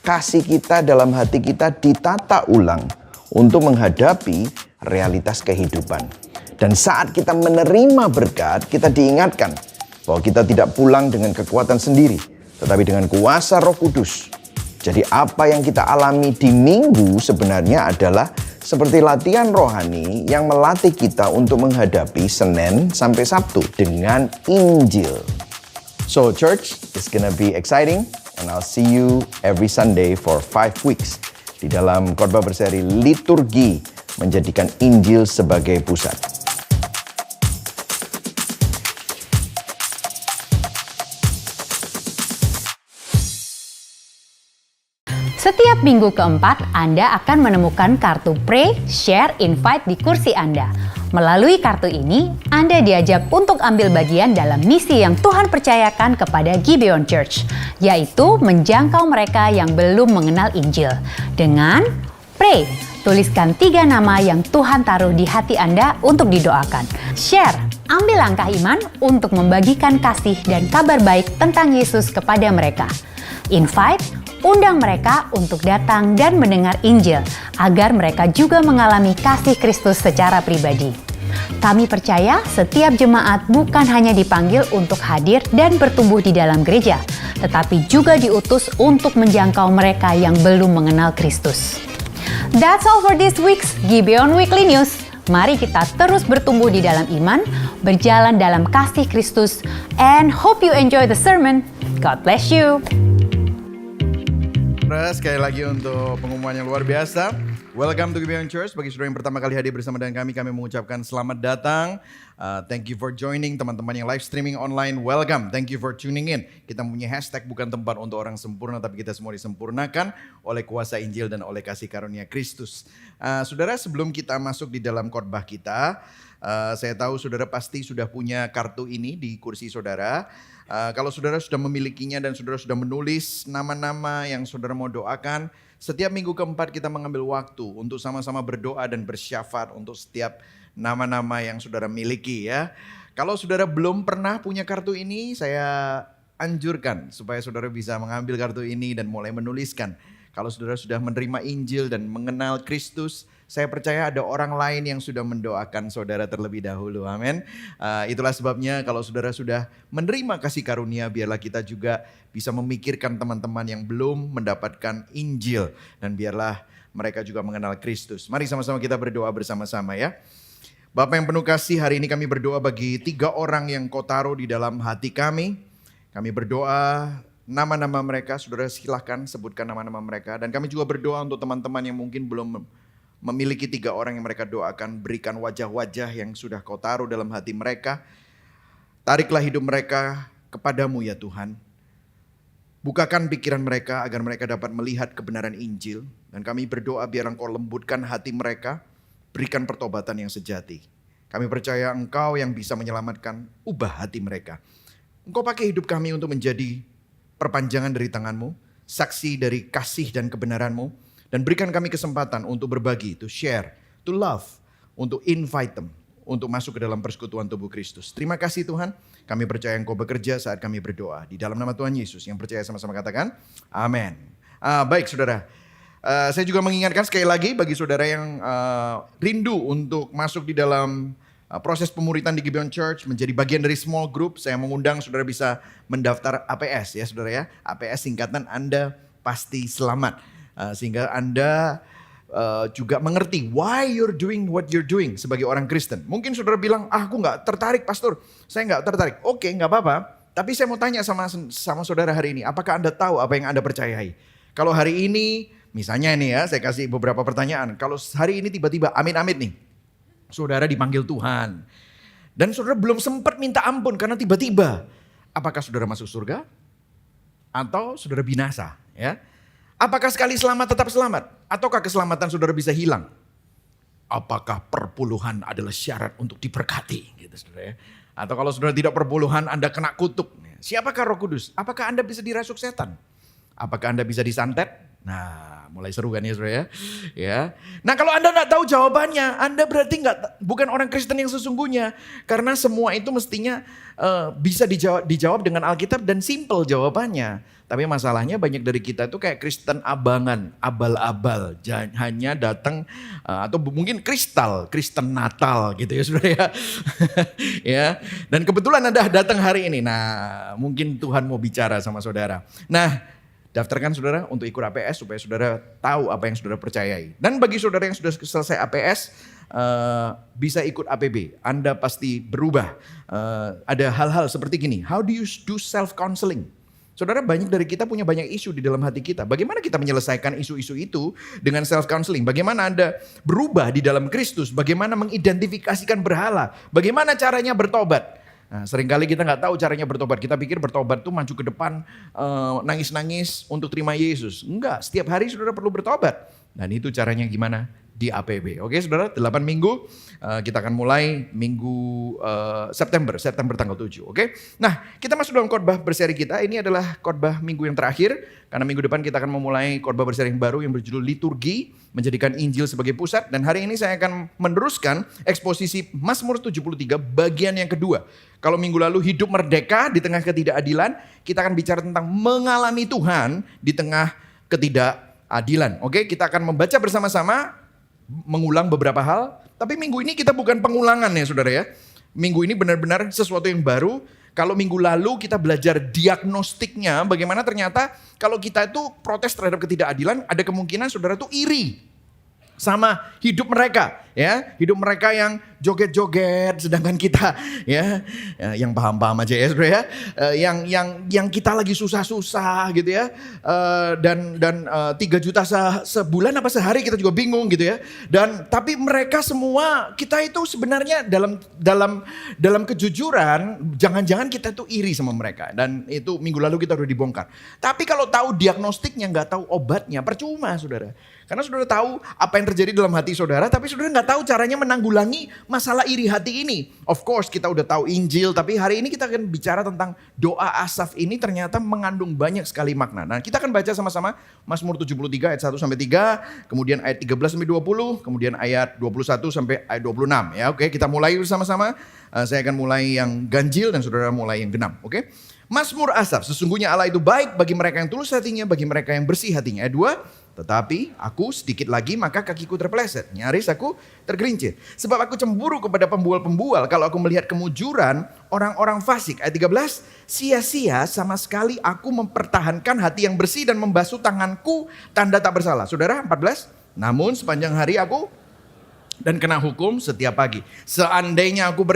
kasih kita dalam hati kita ditata ulang untuk menghadapi realitas kehidupan. Dan saat kita menerima berkat, kita diingatkan bahwa kita tidak pulang dengan kekuatan sendiri, tetapi dengan kuasa Roh Kudus. Jadi apa yang kita alami di minggu sebenarnya adalah seperti latihan rohani yang melatih kita untuk menghadapi Senin sampai Sabtu dengan Injil. So church, it's gonna be exciting and I'll see you every Sunday for 5 weeks di dalam khotbah berseri liturgi menjadikan Injil sebagai pusat. Setiap minggu keempat, Anda akan menemukan kartu Pray, Share, Invite di kursi Anda. Melalui kartu ini, Anda diajak untuk ambil bagian dalam misi yang Tuhan percayakan kepada Gibeon Church, yaitu menjangkau mereka yang belum mengenal Injil. Dengan Pray, tuliskan 3 nama yang Tuhan taruh di hati Anda untuk didoakan. Share, ambil langkah iman untuk membagikan kasih dan kabar baik tentang Yesus kepada mereka. Invite, undang mereka untuk datang dan mendengar Injil, agar mereka juga mengalami kasih Kristus secara pribadi. Kami percaya setiap jemaat bukan hanya dipanggil untuk hadir dan bertumbuh di dalam gereja, tetapi juga diutus untuk menjangkau mereka yang belum mengenal Kristus. That's all for this week's Gibeon Weekly News. Mari kita terus bertumbuh di dalam iman, berjalan dalam kasih Kristus, and hope you enjoy the sermon. God bless you. Sekali lagi untuk pengumuman yang luar biasa. Welcome to Gibeon Church. Bagi saudara yang pertama kali hadir bersama dengan kami mengucapkan selamat datang. Thank you for joining. Teman-teman yang live streaming online, welcome. Thank you for tuning in. Kita punya hashtag bukan tempat untuk orang sempurna, tapi kita semua disempurnakan oleh kuasa Injil dan oleh kasih karunia Kristus. Saudara, sebelum kita masuk di dalam khotbah kita, saya tahu saudara pasti sudah punya kartu ini di kursi saudara. Kalau saudara sudah memilikinya dan saudara sudah menulis nama-nama yang saudara mau doakan, setiap minggu keempat kita mengambil waktu untuk sama-sama berdoa dan bersyafaat untuk setiap nama-nama yang saudara miliki ya. Kalau saudara belum pernah punya kartu ini, saya anjurkan supaya saudara bisa mengambil kartu ini dan mulai menuliskan. Kalau saudara sudah menerima Injil dan mengenal Kristus, saya percaya ada orang lain yang sudah mendoakan saudara terlebih dahulu. Amin. Itulah sebabnya kalau saudara sudah menerima kasih karunia, biarlah kita juga bisa memikirkan teman-teman yang belum mendapatkan Injil. Dan biarlah mereka juga mengenal Kristus. Mari sama-sama kita berdoa bersama-sama ya. Bapa yang penuh kasih, hari ini kami berdoa bagi 3 orang yang Kau taruh di dalam hati kami. Kami berdoa nama-nama mereka, saudara silahkan sebutkan nama-nama mereka. Dan kami juga berdoa untuk teman-teman yang mungkin belum memiliki 3 orang yang mereka doakan. Berikan wajah-wajah yang sudah Kau taruh dalam hati mereka. Tariklah hidup mereka kepadamu ya Tuhan. Bukakan pikiran mereka agar mereka dapat melihat kebenaran Injil. Dan kami berdoa biar Engkau lembutkan hati mereka. Berikan pertobatan yang sejati. Kami percaya Engkau yang bisa menyelamatkan, ubah hati mereka. Engkau pakai hidup kami untuk menjadi perpanjangan dari tangan-Mu, saksi dari kasih dan kebenaran-Mu, dan berikan kami kesempatan untuk berbagi, to share, to love, untuk invite them, untuk masuk ke dalam persekutuan tubuh Kristus. Terima kasih Tuhan, kami percaya Engkau bekerja saat kami berdoa. Di dalam nama Tuhan Yesus, yang percaya sama-sama katakan, amin. Baik saudara, saya juga mengingatkan sekali lagi bagi saudara yang rindu untuk masuk di dalam proses pemuritan di Gibeon Church, menjadi bagian dari small group, saya mengundang saudara bisa mendaftar APS ya saudara ya. APS singkatan Anda Pasti Selamat. Sehingga Anda juga mengerti why you're doing what you're doing sebagai orang Kristen. Mungkin saudara bilang, aku gak tertarik pastor, saya gak tertarik. Oke, gak apa-apa. Tapi saya mau tanya sama saudara hari ini, apakah Anda tahu apa yang Anda percayai? Kalau hari ini, misalnya ini ya, saya kasih beberapa pertanyaan. Kalau hari ini tiba-tiba amit-amit nih, saudara dipanggil Tuhan. Dan saudara belum sempat minta ampun karena tiba-tiba. Apakah saudara masuk surga? Atau saudara binasa? Ya? Apakah sekali selamat tetap selamat? Ataukah keselamatan saudara bisa hilang? Apakah perpuluhan adalah syarat untuk diberkati? Gitu, saudara ya. Atau kalau saudara tidak perpuluhan Anda kena kutuk. Siapakah Roh Kudus? Apakah Anda bisa dirasuk setan? Apakah Anda bisa disantet? Nah, mulai seru kan ya saudara ya? Ya. Nah kalau Anda nggak tahu jawabannya, Anda berarti bukan orang Kristen yang sesungguhnya. Karena semua itu mestinya bisa dijawab dengan Alkitab dan simple jawabannya. Tapi masalahnya banyak dari kita itu kayak Kristen abangan, abal-abal. Hanya datang atau mungkin Kristen Natal gitu ya saudara ya. Ya. Dan kebetulan Anda datang hari ini. Nah mungkin Tuhan mau bicara sama saudara. Nah daftarkan saudara untuk ikut APS supaya saudara tahu apa yang saudara percayai. Dan bagi saudara yang sudah selesai APS, bisa ikut APB. Anda pasti berubah. Ada hal-hal seperti gini, how do you do self-counseling? Saudara, banyak dari kita punya banyak isu di dalam hati kita. Bagaimana kita menyelesaikan isu-isu itu dengan self-counseling? Bagaimana Anda berubah di dalam Kristus? Bagaimana mengidentifikasikan berhala? Bagaimana caranya bertobat? Nah, seringkali kita nggak tahu caranya bertobat. Kita pikir bertobat tuh maju ke depan nangis-nangis untuk terima Yesus. Enggak, setiap hari saudara perlu bertobat. Dan itu caranya gimana? Di APB. Oke saudara, 8 minggu kita akan mulai minggu September tanggal 7. Oke. Nah kita masuk dalam khotbah berseri kita. Ini adalah khotbah minggu yang terakhir. Karena minggu depan kita akan memulai khotbah berseri yang baru yang berjudul liturgi. Menjadikan Injil sebagai pusat. Dan hari ini saya akan meneruskan eksposisi Mazmur 73 bagian yang kedua. Kalau minggu lalu hidup merdeka di tengah ketidakadilan. Kita akan bicara tentang mengalami Tuhan di tengah ketidakadilan. Oke, kita akan membaca bersama-sama, mengulang beberapa hal. Tapi minggu ini kita bukan pengulangan ya saudara ya. Minggu ini benar-benar sesuatu yang baru. Kalau minggu lalu kita belajar diagnostiknya, bagaimana ternyata kalau kita itu protes terhadap ketidakadilan, ada kemungkinan saudara itu iri sama hidup mereka, ya, hidup mereka yang joget-joget, sedangkan kita, ya yang paham-paham aja ya, saudara ya, yang kita lagi susah-susah gitu ya, dan 3 juta sebulan apa sehari kita juga bingung gitu ya, dan tapi mereka semua kita itu sebenarnya dalam kejujuran, jangan-jangan kita itu iri sama mereka, dan itu minggu lalu kita udah dibongkar. Tapi kalau tahu diagnostiknya, nggak tahu obatnya, percuma saudara. Karena saudara tahu apa yang terjadi dalam hati saudara, tapi saudara nggak tahu caranya menanggulangi masalah iri hati ini. Of course kita udah tahu Injil, tapi hari ini kita akan bicara tentang doa Asaf ini ternyata mengandung banyak sekali makna. Nah kita akan baca sama-sama Mazmur 73 ayat 1-3, kemudian ayat 13-20, kemudian ayat 21 sampai ayat 26. Ya, oke, kita mulai bersama-sama. Saya akan mulai yang ganjil dan saudara mulai yang genap. Oke. Mazmur Asaf, sesungguhnya Allah itu baik bagi mereka yang tulus hatinya, bagi mereka yang bersih hatinya. Ayat 2, tetapi aku sedikit lagi maka kakiku terpeleset, nyaris aku tergelincir. Sebab aku cemburu kepada pembual-pembual kalau aku melihat kemujuran orang-orang fasik. Ayat 13, sia-sia sama sekali aku mempertahankan hati yang bersih dan membasuh tanganku tanda tak bersalah. Saudara 14, namun sepanjang hari aku dan kena hukum setiap pagi. Seandainya aku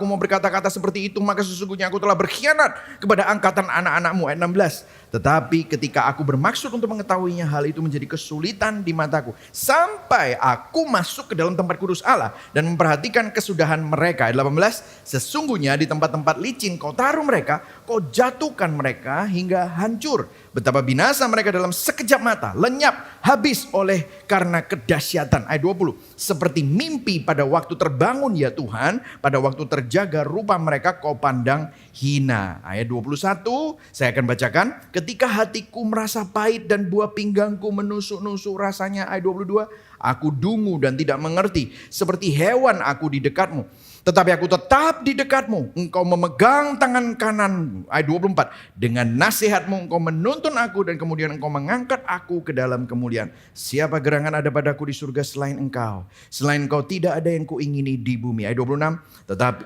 mau berkata-kata seperti itu, maka sesungguhnya aku telah berkhianat kepada angkatan anak-anakmu. Ayat 16. Tetapi ketika aku bermaksud untuk mengetahuinya, hal itu menjadi kesulitan di mataku. Sampai aku masuk ke dalam tempat kudus Allah dan memperhatikan kesudahan mereka. Ayat 18. Sesungguhnya di tempat-tempat licin kau taruh mereka, kau jatuhkan mereka hingga hancur. Betapa binasa mereka dalam sekejap mata, lenyap, habis oleh karena kedahsyatan. Ayat 20. Seperti mimpi pada waktu terbangun ya Tuhan, pada waktu terjaga rupa mereka kau pandang hina. Ayat 21 saya akan bacakan. Ketika hatiku merasa pahit dan buah pinggangku menusuk-nusuk rasanya. Ayat 22. Aku dungu dan tidak mengerti, seperti hewan aku di dekatmu. Tetapi aku tetap di dekatmu, engkau memegang tangan kananmu. Ayat 24, dengan nasihatmu engkau menuntun aku dan kemudian engkau mengangkat aku ke dalam kemuliaan. Siapa gerangan ada padaku di surga selain engkau? Selain engkau tidak ada yang kuingini di bumi. Ayat 26, tetapi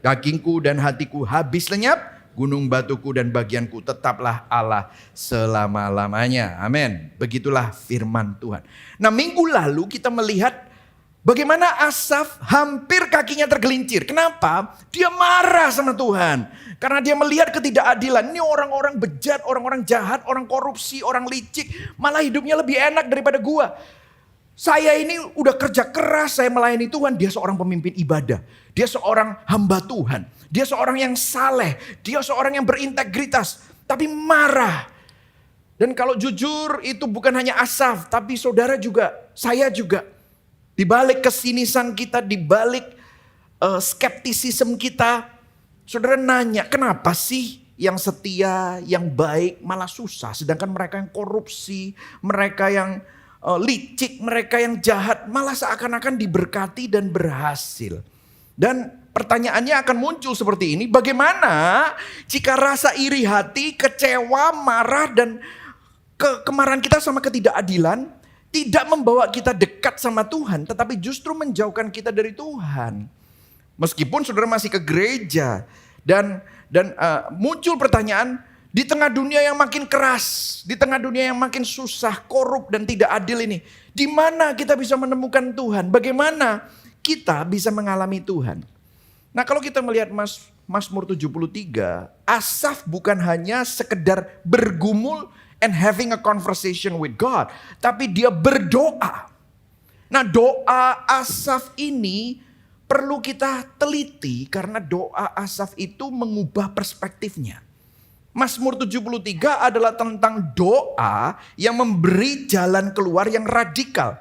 kakiku dan hatiku habis lenyap, gunung batuku dan bagianku tetaplah Allah selama-lamanya. Amin. Begitulah firman Tuhan. Nah minggu lalu kita melihat bagaimana Asaf hampir kakinya tergelincir. Kenapa? Dia marah sama Tuhan. Karena dia melihat ketidakadilan. Ini orang-orang bejat, orang-orang jahat, orang korupsi, orang licik. Malah hidupnya lebih enak daripada gua. Saya ini udah kerja keras, saya melayani Tuhan. Dia seorang pemimpin ibadah. Dia seorang hamba Tuhan. Dia seorang yang saleh. Dia seorang yang berintegritas. Tapi marah. Dan kalau jujur itu bukan hanya Asaf. Tapi saudara juga, saya juga. Di balik kesinisan kita, di balik skeptisisme kita, saudara nanya, kenapa sih yang setia, yang baik malah susah. Sedangkan mereka yang korupsi, mereka yang licik, mereka yang jahat malah seakan-akan diberkati dan berhasil. Dan pertanyaannya akan muncul seperti ini, bagaimana jika rasa iri hati, kecewa, marah dan kemarahan kita sama ketidakadilan tidak membawa kita dekat sama Tuhan, tetapi justru menjauhkan kita dari Tuhan. Meskipun saudara masih ke gereja dan muncul pertanyaan, di tengah dunia yang makin keras, di tengah dunia yang makin susah, korup dan tidak adil ini, di mana kita bisa menemukan Tuhan? Bagaimana kita bisa mengalami Tuhan? Nah, kalau kita melihat Mazmur 73, Asaf bukan hanya sekedar bergumul and having a conversation with God, tapi dia berdoa. Nah, doa Asaf ini perlu kita teliti karena doa Asaf itu mengubah perspektifnya. Mazmur 73 adalah tentang doa yang memberi jalan keluar yang radikal.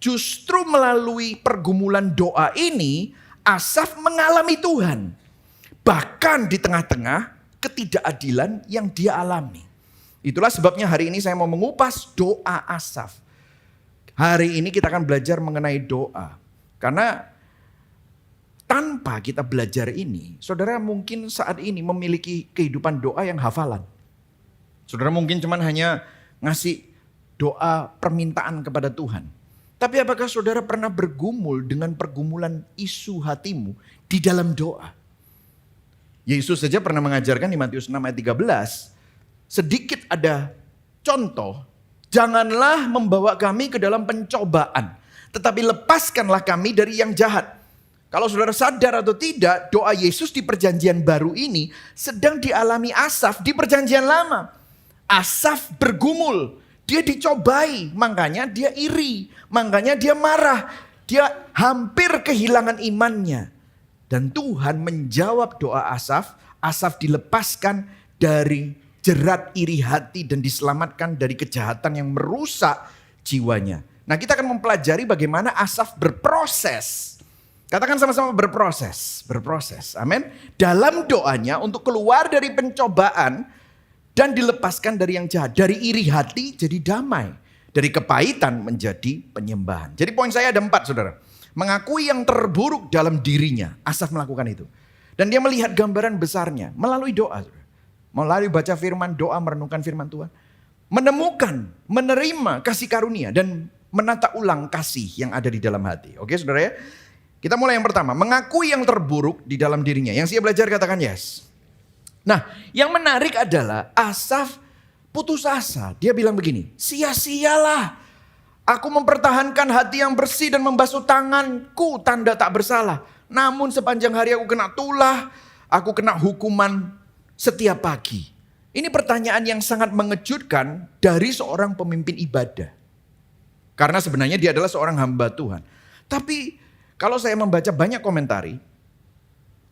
Justru melalui pergumulan doa ini, Asaf mengalami Tuhan. Bahkan di tengah-tengah ketidakadilan yang dia alami. Itulah sebabnya hari ini saya mau mengupas doa Asaf. Hari ini kita akan belajar mengenai doa. Karena tanpa kita belajar ini, saudara mungkin saat ini memiliki kehidupan doa yang hafalan. Saudara mungkin cuman hanya ngasih doa permintaan kepada Tuhan. Tapi apakah saudara pernah bergumul dengan pergumulan isu hatimu di dalam doa? Yesus saja pernah mengajarkan di Matius 6 ayat 13, sedikit ada contoh, janganlah membawa kami ke dalam pencobaan, tetapi lepaskanlah kami dari yang jahat. Kalau saudara sadar atau tidak, doa Yesus di perjanjian baru ini sedang dialami Asaf di perjanjian lama. Asaf bergumul, dia dicobai, makanya dia iri, makanya dia marah, dia hampir kehilangan imannya. Dan Tuhan menjawab doa Asaf, Asaf dilepaskan dari jerat iri hati dan diselamatkan dari kejahatan yang merusak jiwanya. Nah, kita akan mempelajari bagaimana Asaf berproses. Katakan sama-sama berproses. Amin. Dalam doanya untuk keluar dari pencobaan dan dilepaskan dari yang jahat. Dari iri hati jadi damai. Dari kepahitan menjadi penyembahan. Jadi poin saya ada 4, saudara. Mengakui yang terburuk dalam dirinya. Asaf melakukan itu. Dan dia melihat gambaran besarnya melalui doa. Saudara. Melalui baca firman, doa, merenungkan firman Tuhan. Menemukan, menerima kasih karunia dan menata ulang kasih yang ada di dalam hati. Oke saudara ya. Kita mulai yang pertama, mengakui yang terburuk di dalam dirinya. Yang siap belajar katakan yes. Nah, yang menarik adalah Asaf putus asa. Dia bilang begini, sia-sialah aku mempertahankan hati yang bersih dan membasuh tanganku tanda tak bersalah. Namun sepanjang hari aku kena tulah, aku kena hukuman setiap pagi. Ini pertanyaan yang sangat mengejutkan dari seorang pemimpin ibadah. Karena sebenarnya dia adalah seorang hamba Tuhan. Tapi kalau saya membaca banyak komentari,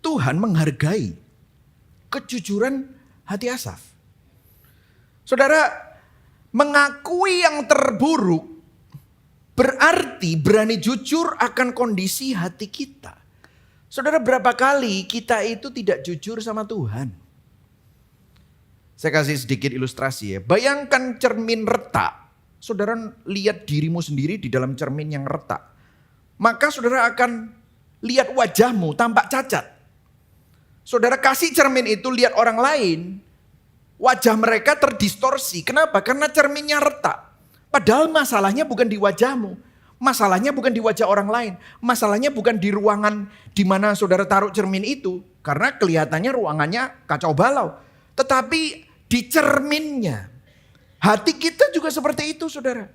Tuhan menghargai kejujuran hati Asaf. Saudara, mengakui yang terburuk berarti berani jujur akan kondisi hati kita. Saudara, berapa kali kita itu tidak jujur sama Tuhan? Saya kasih sedikit ilustrasi ya. Bayangkan cermin retak. Saudara lihat dirimu sendiri di dalam cermin yang retak. Maka saudara akan lihat wajahmu tampak cacat. Saudara kasih cermin itu lihat orang lain, wajah mereka terdistorsi. Kenapa? Karena cerminnya retak. Padahal masalahnya bukan di wajahmu. Masalahnya bukan di wajah orang lain. Masalahnya bukan di ruangan di mana saudara taruh cermin itu. Karena kelihatannya ruangannya kacau balau. Tetapi di cerminnya. Hati kita juga seperti itu saudara.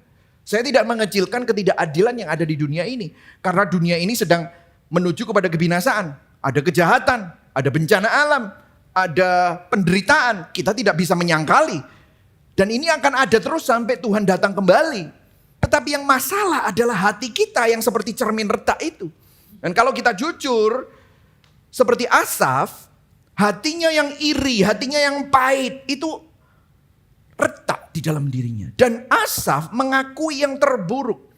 Saya tidak mengecilkan ketidakadilan yang ada di dunia ini. Karena dunia ini sedang menuju kepada kebinasaan. Ada kejahatan, ada bencana alam, ada penderitaan. Kita tidak bisa menyangkali. Dan ini akan ada terus sampai Tuhan datang kembali. Tetapi yang masalah adalah hati kita yang seperti cermin retak itu. Dan kalau kita jujur, seperti Asaf, hatinya yang iri, hatinya yang pahit, itu retak di dalam dirinya. Dan Asaf mengakui yang terburuk.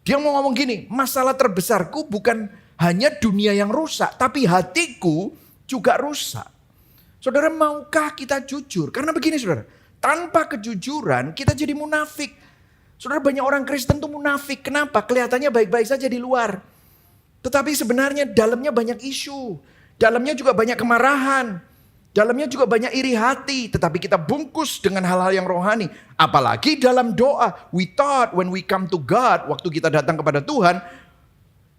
Dia mau ngomong gini, masalah terbesarku bukan hanya dunia yang rusak, tapi hatiku juga rusak. Saudara, maukah kita jujur? Karena begini saudara, tanpa kejujuran kita jadi munafik. Saudara, banyak orang Kristen tuh munafik. Kenapa? Kelihatannya baik-baik saja di luar. Tetapi sebenarnya dalamnya banyak isu. Dalamnya juga banyak kemarahan. Dalamnya juga banyak iri hati. Tetapi kita bungkus dengan hal-hal yang rohani. Apalagi dalam doa. We thought when we come to God, waktu kita datang kepada Tuhan,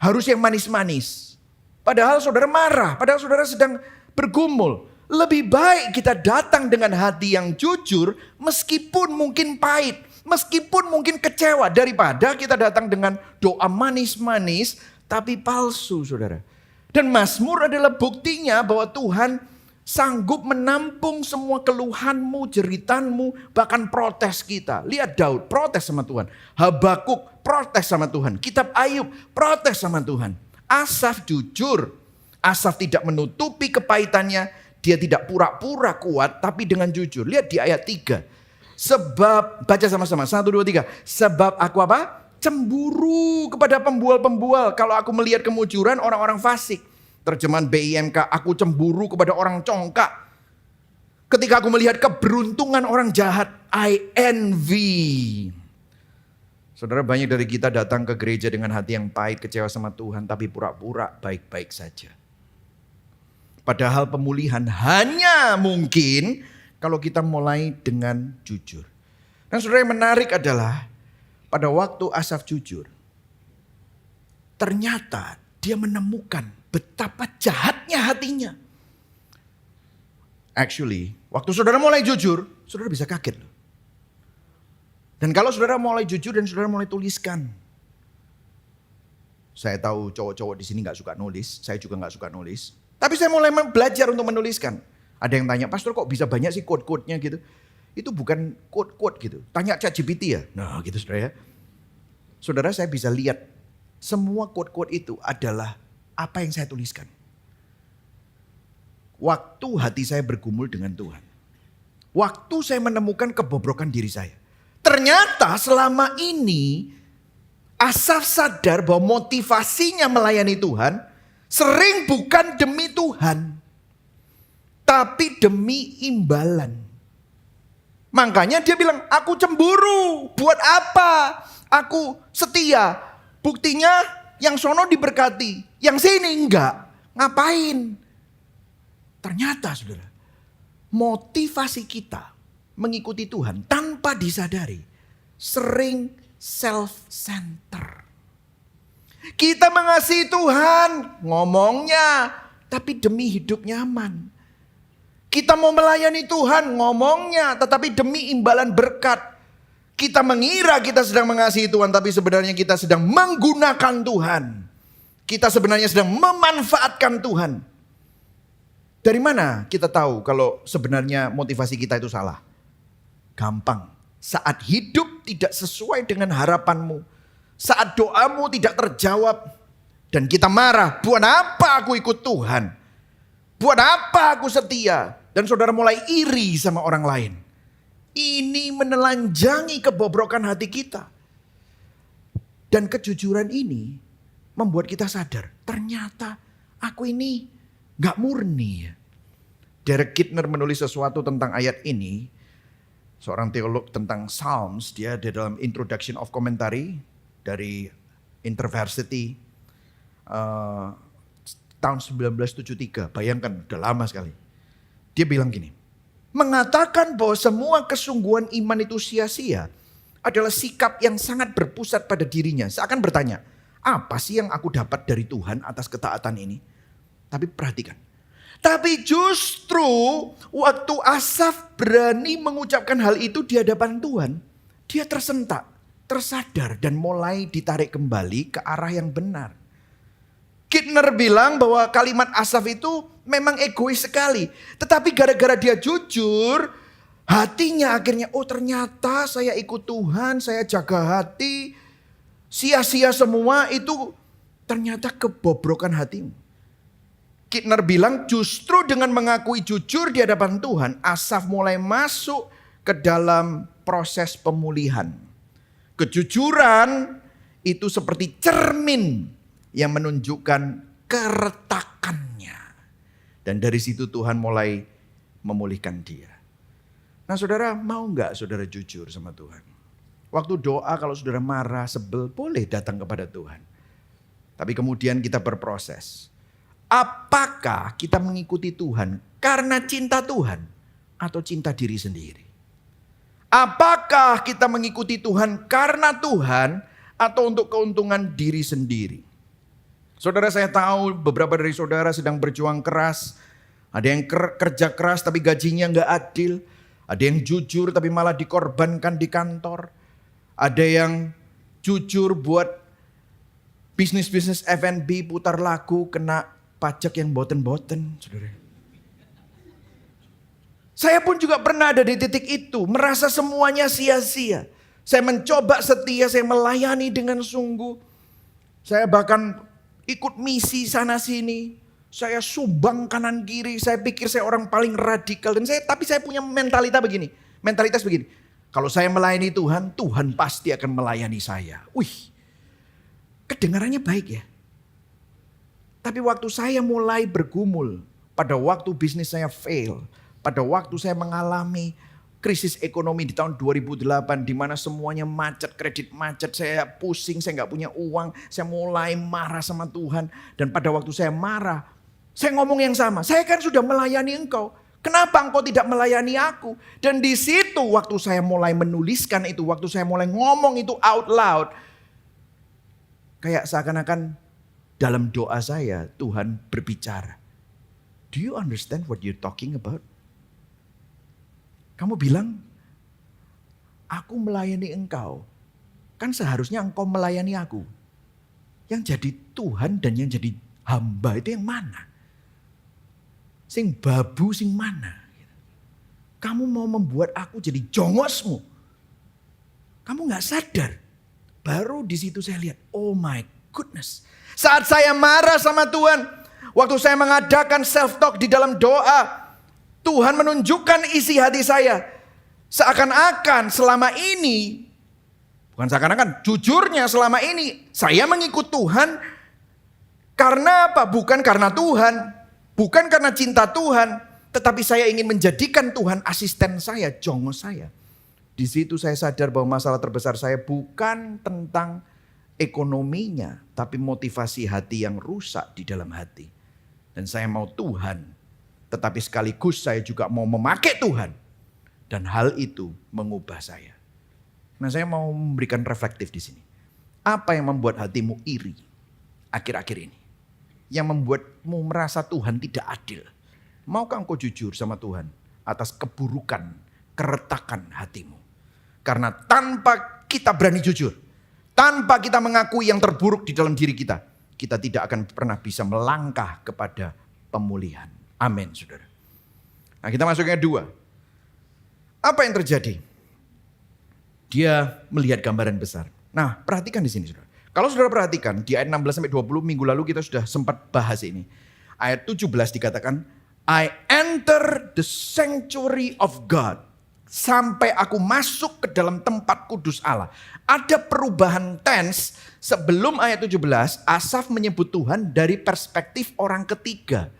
harus yang manis-manis. Padahal saudara marah. Padahal saudara sedang bergumul. Lebih baik kita datang dengan hati yang jujur, meskipun mungkin pahit, meskipun mungkin kecewa, daripada kita datang dengan doa manis-manis tapi palsu, saudara. Dan Mazmur adalah buktinya bahwa Tuhan sanggup menampung semua keluhanmu, jeritanmu, bahkan protes kita. Lihat Daud protes sama Tuhan, Habakuk protes sama Tuhan, Kitab Ayub protes sama Tuhan. Asaf jujur, Asaf tidak menutupi kepahitannya, dia tidak pura-pura kuat tapi dengan jujur. Lihat di ayat 3. Sebab, baca sama-sama, 1, 2, 3. Sebab aku apa? Cemburu kepada pembual-pembual. Kalau aku melihat kemujuran orang-orang fasik. Terjemahan BIMK, aku cemburu kepada orang congkak. Ketika aku melihat keberuntungan orang jahat, I envy. Saudara, banyak dari kita datang ke gereja dengan hati yang pahit, kecewa sama Tuhan, tapi pura-pura baik-baik saja. Padahal pemulihan hanya mungkin kalau kita mulai dengan jujur. Dan saudara, yang menarik adalah pada waktu Asaf jujur, ternyata dia menemukan betapa jahatnya hatinya. Actually, waktu saudara mulai jujur, saudara bisa kaget loh. Dan kalau saudara mulai jujur dan saudara mulai tuliskan. Saya tahu cowok-cowok di sini gak suka nulis, saya juga gak suka nulis. Tapi saya mulai belajar untuk menuliskan. Ada yang tanya, pastor kok bisa banyak sih quote-quote-nya gitu. Itu bukan quote-quote gitu. Tanya ChatGPT ya. Nah gitu saudara ya. Saudara, saya bisa lihat semua quote-quote itu adalah apa yang saya tuliskan. Waktu hati saya bergumul dengan Tuhan. Waktu saya menemukan kebobrokan diri saya. Ternyata selama ini Asaf sadar bahwa motivasinya melayani Tuhan sering bukan demi Tuhan, tapi demi imbalan. Makanya dia bilang, aku cemburu. Buat apa? Aku setia. Buktinya yang sono diberkati, yang sini enggak. Ngapain? Ternyata saudara, motivasi kita mengikuti Tuhan tanpa disadari sering self-center. Kita mengasihi Tuhan, ngomongnya, tapi demi hidup nyaman. Kita mau melayani Tuhan, ngomongnya, tetapi demi imbalan berkat. Kita mengira kita sedang mengasihi Tuhan, tapi sebenarnya kita sedang menggunakan Tuhan. Kita sebenarnya sedang memanfaatkan Tuhan. Dari mana kita tahu kalau sebenarnya motivasi kita itu salah? Gampang. Saat hidup tidak sesuai dengan harapanmu. Saat doamu tidak terjawab. Dan kita marah. Buat apa aku ikut Tuhan? Buat apa aku setia? Dan saudara mulai iri sama orang lain. Ini menelanjangi kebobrokan hati kita. Dan kejujuran ini membuat kita sadar. Ternyata aku ini gak murni. Derek Kidner menulis sesuatu tentang ayat ini. Seorang teolog tentang Psalms. Dia ada dalam Introduction of Commentary dari InterVarsity tahun 1973. Bayangkan udah lama sekali. Dia bilang gini. Mengatakan bahwa semua kesungguhan iman itu sia-sia adalah sikap yang sangat berpusat pada dirinya. Seakan bertanya, apa sih yang aku dapat dari Tuhan atas ketaatan ini? Tapi perhatikan. Tapi justru waktu Asaf berani mengucapkan hal itu di hadapan Tuhan, dia tersentak, tersadar dan mulai ditarik kembali ke arah yang benar. Kidner bilang bahwa kalimat Asaf itu memang egois sekali. Tetapi gara-gara dia jujur, hatinya akhirnya, oh ternyata saya ikut Tuhan, saya jaga hati. Sia-sia semua itu ternyata kebobrokan hatimu. Kidner bilang justru dengan mengakui jujur di hadapan Tuhan, Asaf mulai masuk ke dalam proses pemulihan. Kejujuran itu seperti cermin yang menunjukkan keretakannya. Dan dari situ Tuhan mulai memulihkan dia. Nah saudara, mau nggak saudara jujur sama Tuhan? Waktu doa kalau saudara marah, sebel, boleh datang kepada Tuhan. Tapi kemudian kita berproses. Apakah kita mengikuti Tuhan karena cinta Tuhan atau cinta diri sendiri? Apakah kita mengikuti Tuhan karena Tuhan atau untuk keuntungan diri sendiri? Saudara, saya tahu beberapa dari saudara sedang berjuang keras. Ada yang kerja keras tapi gajinya nggak adil. Ada yang jujur tapi malah dikorbankan di kantor. Ada yang jujur buat bisnis-bisnis F&B, putar lagu, kena pajak yang boten-boten. Saudara. Saya pun juga pernah ada di titik itu. Merasa semuanya sia-sia. Saya mencoba setia, saya melayani dengan sungguh. Saya bahkan ikut misi sana sini. Saya sumbang kanan kiri, saya pikir saya orang paling radikal. Tapi saya punya mentalitas begini. Kalau saya melayani Tuhan, Tuhan pasti akan melayani saya. Wih, kedengarannya baik ya. Tapi waktu saya mulai bergumul, pada waktu bisnis saya fail, pada waktu saya mengalami krisis ekonomi di tahun 2008 di mana semuanya macet, kredit macet, saya pusing, saya nggak punya uang, saya mulai marah sama Tuhan. Dan pada waktu saya marah, saya ngomong yang sama, saya kan sudah melayani engkau. Kenapa engkau tidak melayani aku? Dan di situ waktu saya mulai menuliskan itu, waktu saya mulai ngomong itu out loud. Kayak seakan-akan dalam doa saya Tuhan berbicara. Do you understand what you're talking about? Kamu bilang, aku melayani engkau. Kan seharusnya engkau melayani aku. Yang jadi Tuhan dan yang jadi hamba itu yang mana? Sing babu sing mana? Kamu mau membuat aku jadi jongosmu. Kamu gak sadar. Baru di situ saya lihat, oh my goodness. Saat saya marah sama Tuhan, waktu saya mengadakan self-talk di dalam doa, Tuhan menunjukkan isi hati saya. Seakan-akan selama ini, bukan seakan-akan, jujurnya selama ini saya mengikut Tuhan karena apa? Bukan karena Tuhan. Bukan karena cinta Tuhan, tetapi saya ingin menjadikan Tuhan asisten saya, jongos saya. Di situ saya sadar bahwa masalah terbesar saya bukan tentang ekonominya, tapi motivasi hati yang rusak di dalam hati. Dan saya mau Tuhan, tetapi sekaligus saya juga mau memakai Tuhan. Dan hal itu mengubah saya. Nah, saya mau memberikan reflektif di sini. Apa yang membuat hatimu iri akhir-akhir ini? Yang membuatmu merasa Tuhan tidak adil. Maukah engkau jujur sama Tuhan atas keburukan, keretakan hatimu? Karena tanpa kita berani jujur, tanpa kita mengakui yang terburuk di dalam diri kita, kita tidak akan pernah bisa melangkah kepada pemulihan. Amin, saudara. Nah, kita masuk yang kedua. Apa yang terjadi? Dia melihat gambaran besar. Nah, perhatikan di sini, saudara. Kalau saudara perhatikan di ayat 16-20 minggu lalu kita sudah sempat bahas ini. Ayat 17 dikatakan, I enter the sanctuary of God. Sampai aku masuk ke dalam tempat kudus Allah. Ada perubahan tense sebelum ayat 17, Asaf menyebut Tuhan dari perspektif orang ketiga.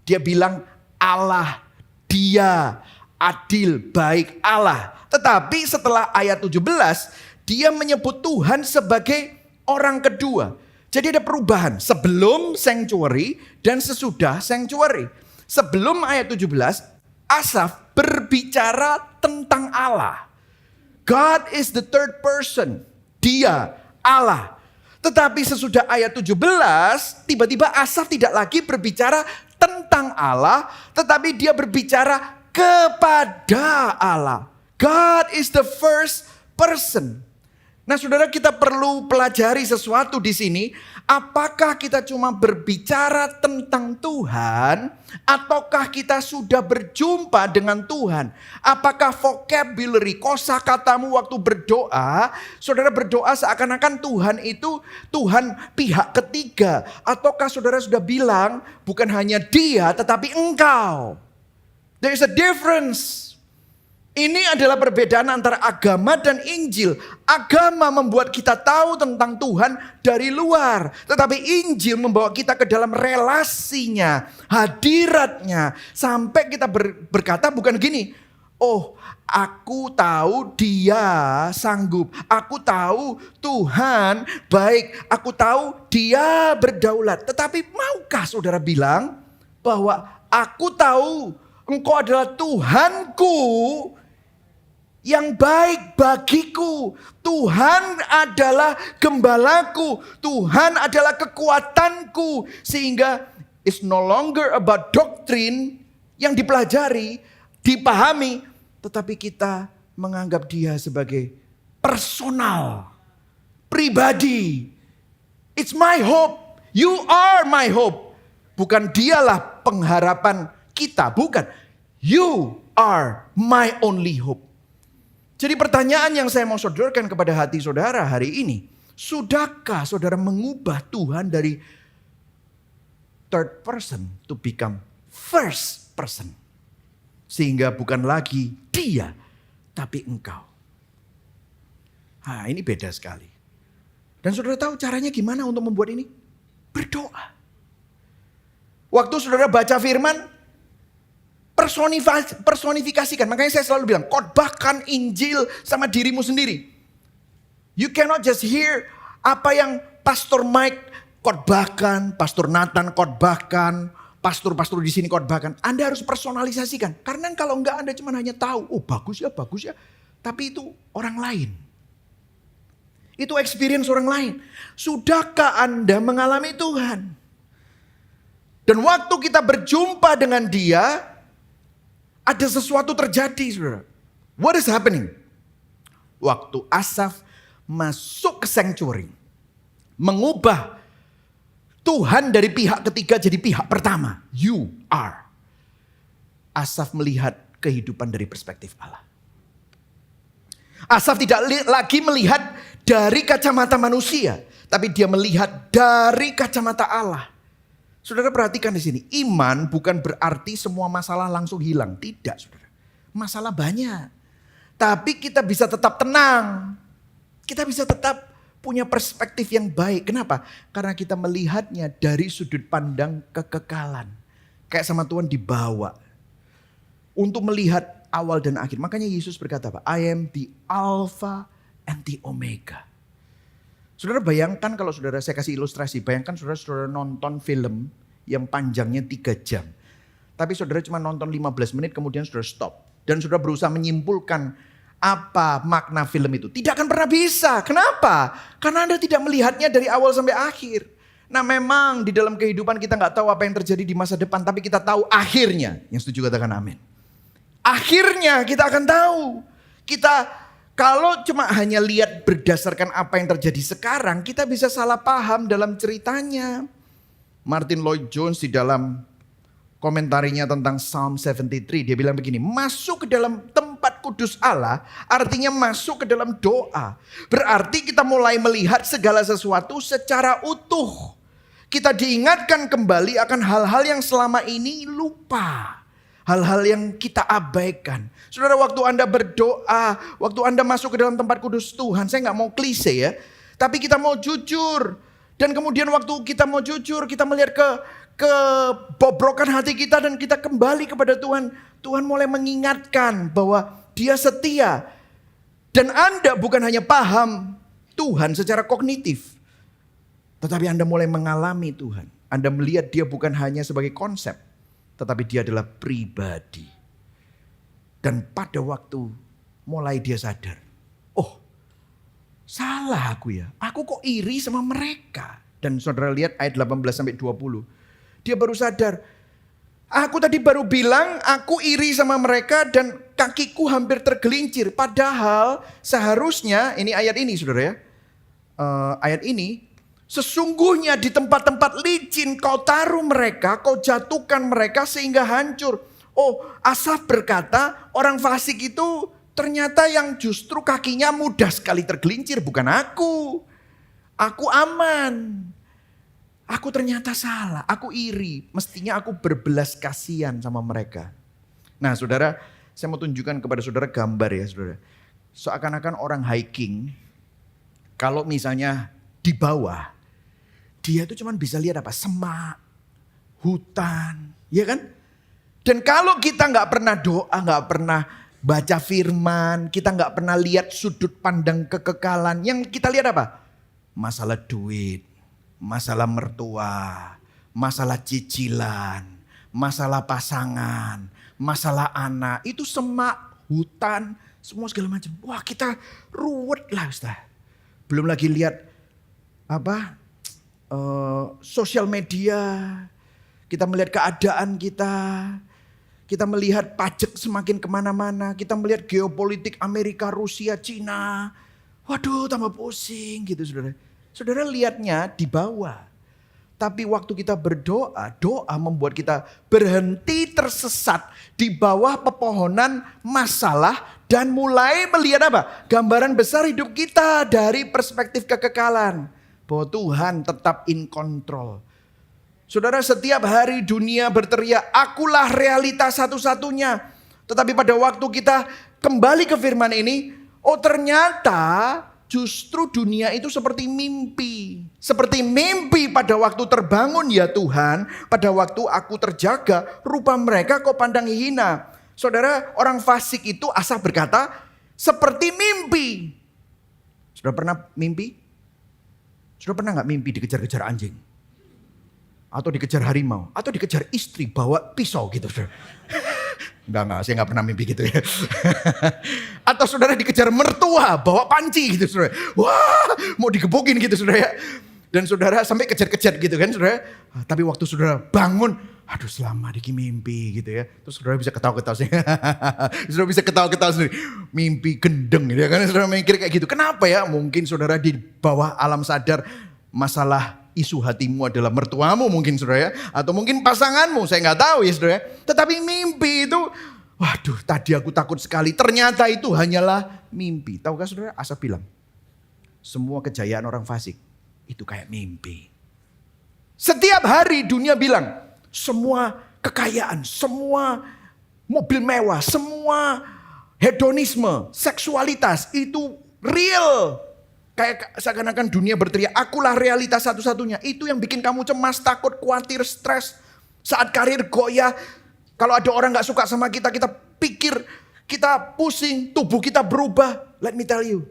Dia bilang Allah, dia adil, baik Allah. Tetapi setelah ayat 17, dia menyebut Tuhan sebagai orang kedua. Jadi ada perubahan sebelum sanctuary dan sesudah sanctuary. Sebelum ayat 17, Asaf berbicara tentang Allah. God is the third person. Dia Allah. Tetapi sesudah ayat 17, tiba-tiba Asaf tidak lagi berbicara tentang Allah, tetapi dia berbicara kepada Allah. God is the first person. Nah, saudara, kita perlu pelajari sesuatu di sini. Apakah kita cuma berbicara tentang Tuhan ataukah kita sudah berjumpa dengan Tuhan? Apakah vocabulary, kosakatamu waktu berdoa, saudara berdoa seakan-akan Tuhan itu Tuhan pihak ketiga, ataukah saudara sudah bilang bukan hanya dia tetapi engkau? There is a difference. Ini adalah perbedaan antara agama dan Injil. Agama membuat kita tahu tentang Tuhan dari luar. Tetapi Injil membawa kita ke dalam relasinya, hadiratnya. Sampai kita berkata bukan gini, oh aku tahu dia sanggup. Aku tahu Tuhan baik. Aku tahu dia berdaulat. Tetapi maukah saudara bilang bahwa aku tahu Engkau adalah Tuhanku yang baik bagiku. Tuhan adalah gembalaku. Tuhan adalah kekuatanku. Sehingga it's no longer about doctrine yang dipelajari, dipahami. Tetapi kita menganggap dia sebagai personal, pribadi. It's my hope. You are my hope. Bukan dialah pengharapan kita. Bukan. You are my only hope. Jadi pertanyaan yang saya mau sodorkan kepada hati saudara hari ini. Sudahkah saudara mengubah Tuhan dari third person to become first person? Sehingga bukan lagi dia, tapi engkau. Nah, ini beda sekali. Dan saudara tahu caranya gimana untuk membuat ini? Berdoa. Waktu saudara baca firman, personifikasikan. Makanya saya selalu bilang, khotbahkan Injil sama dirimu sendiri. You cannot just hear apa yang Pastor Mike khotbahkan, Pastor Nathan khotbahkan, pastor-pastor di sini khotbahkan. Anda harus personalisasikan. Karena kalau enggak Anda cuma hanya tahu, oh bagus ya. Tapi itu orang lain. Itu experience orang lain. Sudahkah Anda mengalami Tuhan? Dan waktu kita berjumpa dengan dia, ada sesuatu terjadi, saudara. What is happening? Waktu Asaf masuk ke sanctuary, mengubah Tuhan dari pihak ketiga jadi pihak pertama. You are. Asaf melihat kehidupan dari perspektif Allah. Asaf tidak lagi melihat dari kacamata manusia, tapi dia melihat dari kacamata Allah. Saudara perhatikan di sini, iman bukan berarti semua masalah langsung hilang. Tidak, saudara. Masalah banyak. Tapi kita bisa tetap tenang. Kita bisa tetap punya perspektif yang baik. Kenapa? Karena kita melihatnya dari sudut pandang kekekalan. Kayak sama Tuhan dibawa. Untuk melihat awal dan akhir. Makanya Yesus berkata apa? I am the Alpha and the Omega. Saudara bayangkan kalau saudara, saya kasih ilustrasi. Bayangkan saudara nonton film yang panjangnya 3 jam. Tapi saudara cuma nonton 15 menit kemudian saudara stop. Dan saudara berusaha menyimpulkan apa makna film itu. Tidak akan pernah bisa. Kenapa? Karena Anda tidak melihatnya dari awal sampai akhir. Nah memang di dalam kehidupan kita gak tahu apa yang terjadi di masa depan. Tapi kita tahu akhirnya. Yang setuju katakan amin. Akhirnya kita akan tahu. Kita kalau cuma hanya lihat berdasarkan apa yang terjadi sekarang, kita bisa salah paham dalam ceritanya. Martin Lloyd Jones di dalam komentarinya tentang Psalm 73, dia bilang begini, masuk ke dalam tempat kudus Allah artinya masuk ke dalam doa. Berarti kita mulai melihat segala sesuatu secara utuh. Kita diingatkan kembali akan hal-hal yang selama ini lupa. Hal-hal yang kita abaikan. Saudara, waktu Anda berdoa, waktu Anda masuk ke dalam tempat kudus Tuhan, saya gak mau klise ya, tapi kita mau jujur. Dan kemudian waktu kita mau jujur, kita melihat ke bobrokan hati kita dan kita kembali kepada Tuhan. Tuhan mulai mengingatkan bahwa dia setia. Dan Anda bukan hanya paham Tuhan secara kognitif, tetapi Anda mulai mengalami Tuhan. Anda melihat dia bukan hanya sebagai konsep, tetapi dia adalah pribadi. Dan pada waktu mulai dia sadar, oh salah aku ya, aku kok iri sama mereka. Dan saudara lihat ayat 18-20, dia baru sadar, aku tadi baru bilang aku iri sama mereka dan kakiku hampir tergelincir. Padahal seharusnya, ini ayat ini saudara ya, ayat ini, sesungguhnya di tempat-tempat licin kau taruh mereka, kau jatuhkan mereka sehingga hancur. Oh, Asaf berkata orang fasik itu ternyata yang justru kakinya mudah sekali tergelincir, bukan aku. Aku aman. Aku ternyata salah, aku iri. Mestinya aku berbelas kasihan sama mereka. Nah saudara, Saya mau tunjukkan kepada saudara gambar ya saudara. Seakan-akan orang hiking, kalau misalnya di bawah, dia itu cuma bisa lihat apa? Semak, hutan, ya kan? Dan kalau kita nggak pernah doa, nggak pernah baca firman, kita nggak pernah lihat sudut pandang kekekalan, yang kita lihat apa? Masalah duit, masalah mertua, masalah cicilan, masalah pasangan, masalah anak, itu semak, hutan, semua segala macam. Wah, kita ruwet lah Ustaz. Belum lagi lihat apa? Sosial media, kita melihat keadaan kita melihat pajak semakin kemana-mana, kita melihat geopolitik Amerika, Rusia, Cina. Waduh, tambah pusing gitu saudara. Saudara lihatnya di bawah. Tapi waktu kita berdoa, doa membuat kita berhenti tersesat di bawah pepohonan masalah dan mulai melihat apa? Gambaran besar hidup kita dari perspektif kekekalan. Bahwa Tuhan tetap in control. Saudara, setiap hari dunia berteriak, akulah realitas satu-satunya. Tetapi pada waktu kita kembali ke firman ini, oh ternyata justru dunia itu seperti mimpi. Seperti mimpi pada waktu terbangun ya Tuhan. Pada waktu aku terjaga, rupa mereka kau pandang hina. Saudara, orang fasik itu Asaf berkata, seperti mimpi. Sudah pernah mimpi? Sudah pernah gak mimpi dikejar-kejar anjing? Atau dikejar harimau? Atau dikejar istri bawa pisau gitu? Enggak, saya gak pernah mimpi gitu ya. Atau saudara dikejar mertua bawa panci gitu saudara. Wah, mau digebukin gitu saudara ya. Dan saudara sampai kejar-kejar gitu kan saudara. Tapi waktu saudara bangun, aduh selamat diki mimpi gitu ya. Terus saudara bisa ketawa-ketawa sih. Saudara bisa ketawa-ketawa sendiri. Mimpi gendeng gitu ya kan. Saudara mikir kayak gitu. Kenapa ya? Mungkin saudara di bawah alam sadar masalah isu hatimu adalah mertuamu mungkin saudara ya. Atau mungkin pasanganmu, saya gak tahu ya saudara ya. Tetapi mimpi itu, waduh tadi aku takut sekali. Ternyata itu hanyalah mimpi. Tahukah saudara, Asaf bilang, semua kejayaan orang fasik itu kayak mimpi. Setiap hari dunia bilang, semua kekayaan, semua mobil mewah, semua hedonisme, seksualitas itu real. Kayak seakan-akan dunia berteriak, akulah realitas satu-satunya. Itu yang bikin kamu cemas, takut, khawatir, stres. Saat karir goyah, kalau ada orang gak suka sama kita, kita pikir, kita pusing, tubuh kita berubah. Let me tell you,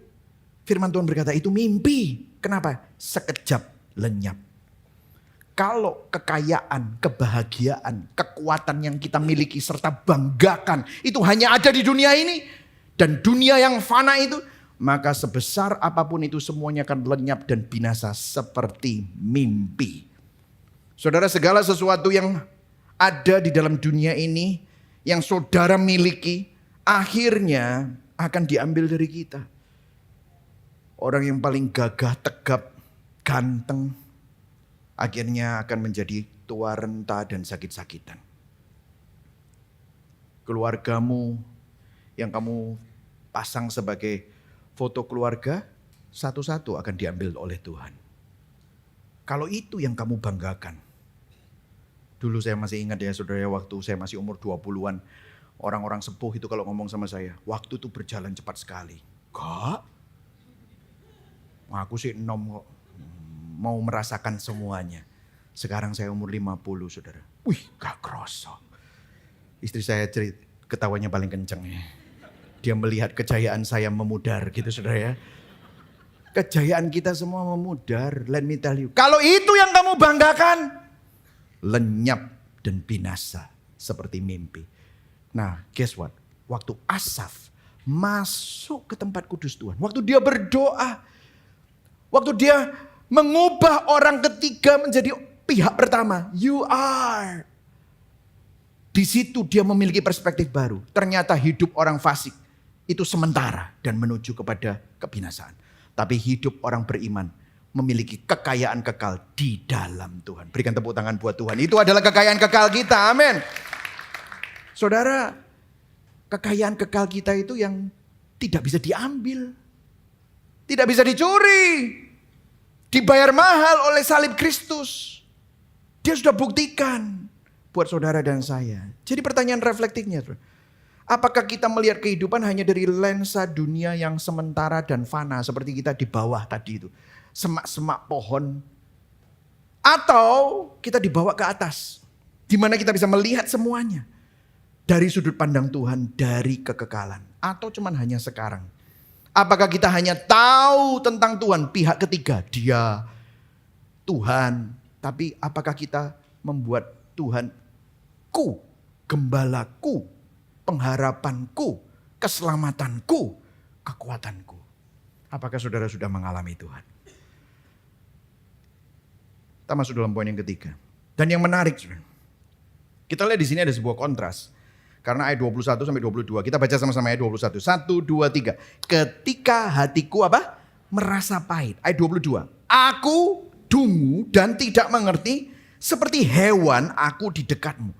firman Tuhan berkata itu mimpi. Kenapa? Sekejap lenyap. Kalau kekayaan, kebahagiaan, kekuatan yang kita miliki serta banggakan itu hanya ada di dunia ini dan dunia yang fana itu, maka sebesar apapun itu semuanya akan lenyap dan binasa seperti mimpi. Saudara, segala sesuatu yang ada di dalam dunia ini yang saudara miliki akhirnya akan diambil dari kita. Orang yang paling gagah, tegap, ganteng, akhirnya akan menjadi tua renta dan sakit-sakitan. Keluargamu yang kamu pasang sebagai foto keluarga, satu-satu akan diambil oleh Tuhan. Kalau itu yang kamu banggakan. Dulu saya masih ingat ya saudara, waktu saya masih umur 20-an. Orang-orang sepuh itu kalau ngomong sama saya, waktu itu berjalan cepat sekali. Kak, aku sih 6 kok. Mau merasakan semuanya. Sekarang saya umur 50 saudara. Wih, gak kerasa. Istri saya ketawanya paling kenceng ya. Dia melihat kejayaan saya memudar gitu saudara ya. Kejayaan kita semua memudar. Let me tell you. Kalau itu yang kamu banggakan, lenyap dan binasa seperti mimpi. Nah, guess what? Waktu Asaf masuk ke tempat kudus Tuhan. Waktu dia berdoa. Waktu dia mengubah orang ketiga menjadi pihak pertama. You are. Di situ dia memiliki perspektif baru. Ternyata hidup orang fasik itu sementara dan menuju kepada kebinasaan. Tapi hidup orang beriman memiliki kekayaan kekal di dalam Tuhan. Berikan tepuk tangan buat Tuhan. Itu adalah kekayaan kekal kita. Amin. Saudara, kekayaan kekal kita itu yang tidak bisa diambil. Tidak bisa dicuri. Dibayar mahal oleh salib Kristus. Dia sudah buktikan buat saudara dan saya. Jadi pertanyaan reflektifnya, Apakah kita melihat kehidupan hanya dari lensa dunia yang sementara dan fana seperti kita di bawah tadi itu. Semak-semak pohon. Atau kita dibawa ke atas. Di mana kita bisa melihat semuanya. Dari sudut pandang Tuhan, dari kekekalan. Atau cuman hanya sekarang. Apakah kita hanya tahu tentang Tuhan, pihak ketiga, dia Tuhan. Tapi apakah kita membuat Tuhan ku, gembalaku, pengharapanku, keselamatanku, kekuatanku. Apakah saudara sudah mengalami Tuhan? Kita masuk dalam poin yang ketiga. Dan yang menarik, saudara. Kita lihat di sini ada sebuah kontras. Karena ayat 21 sampai 22. Kita baca sama-sama ayat 21. 1, 2, 3. Ketika hatiku apa? Merasa pahit. Ayat 22. Aku dungu dan tidak mengerti. Seperti hewan aku di dekatmu.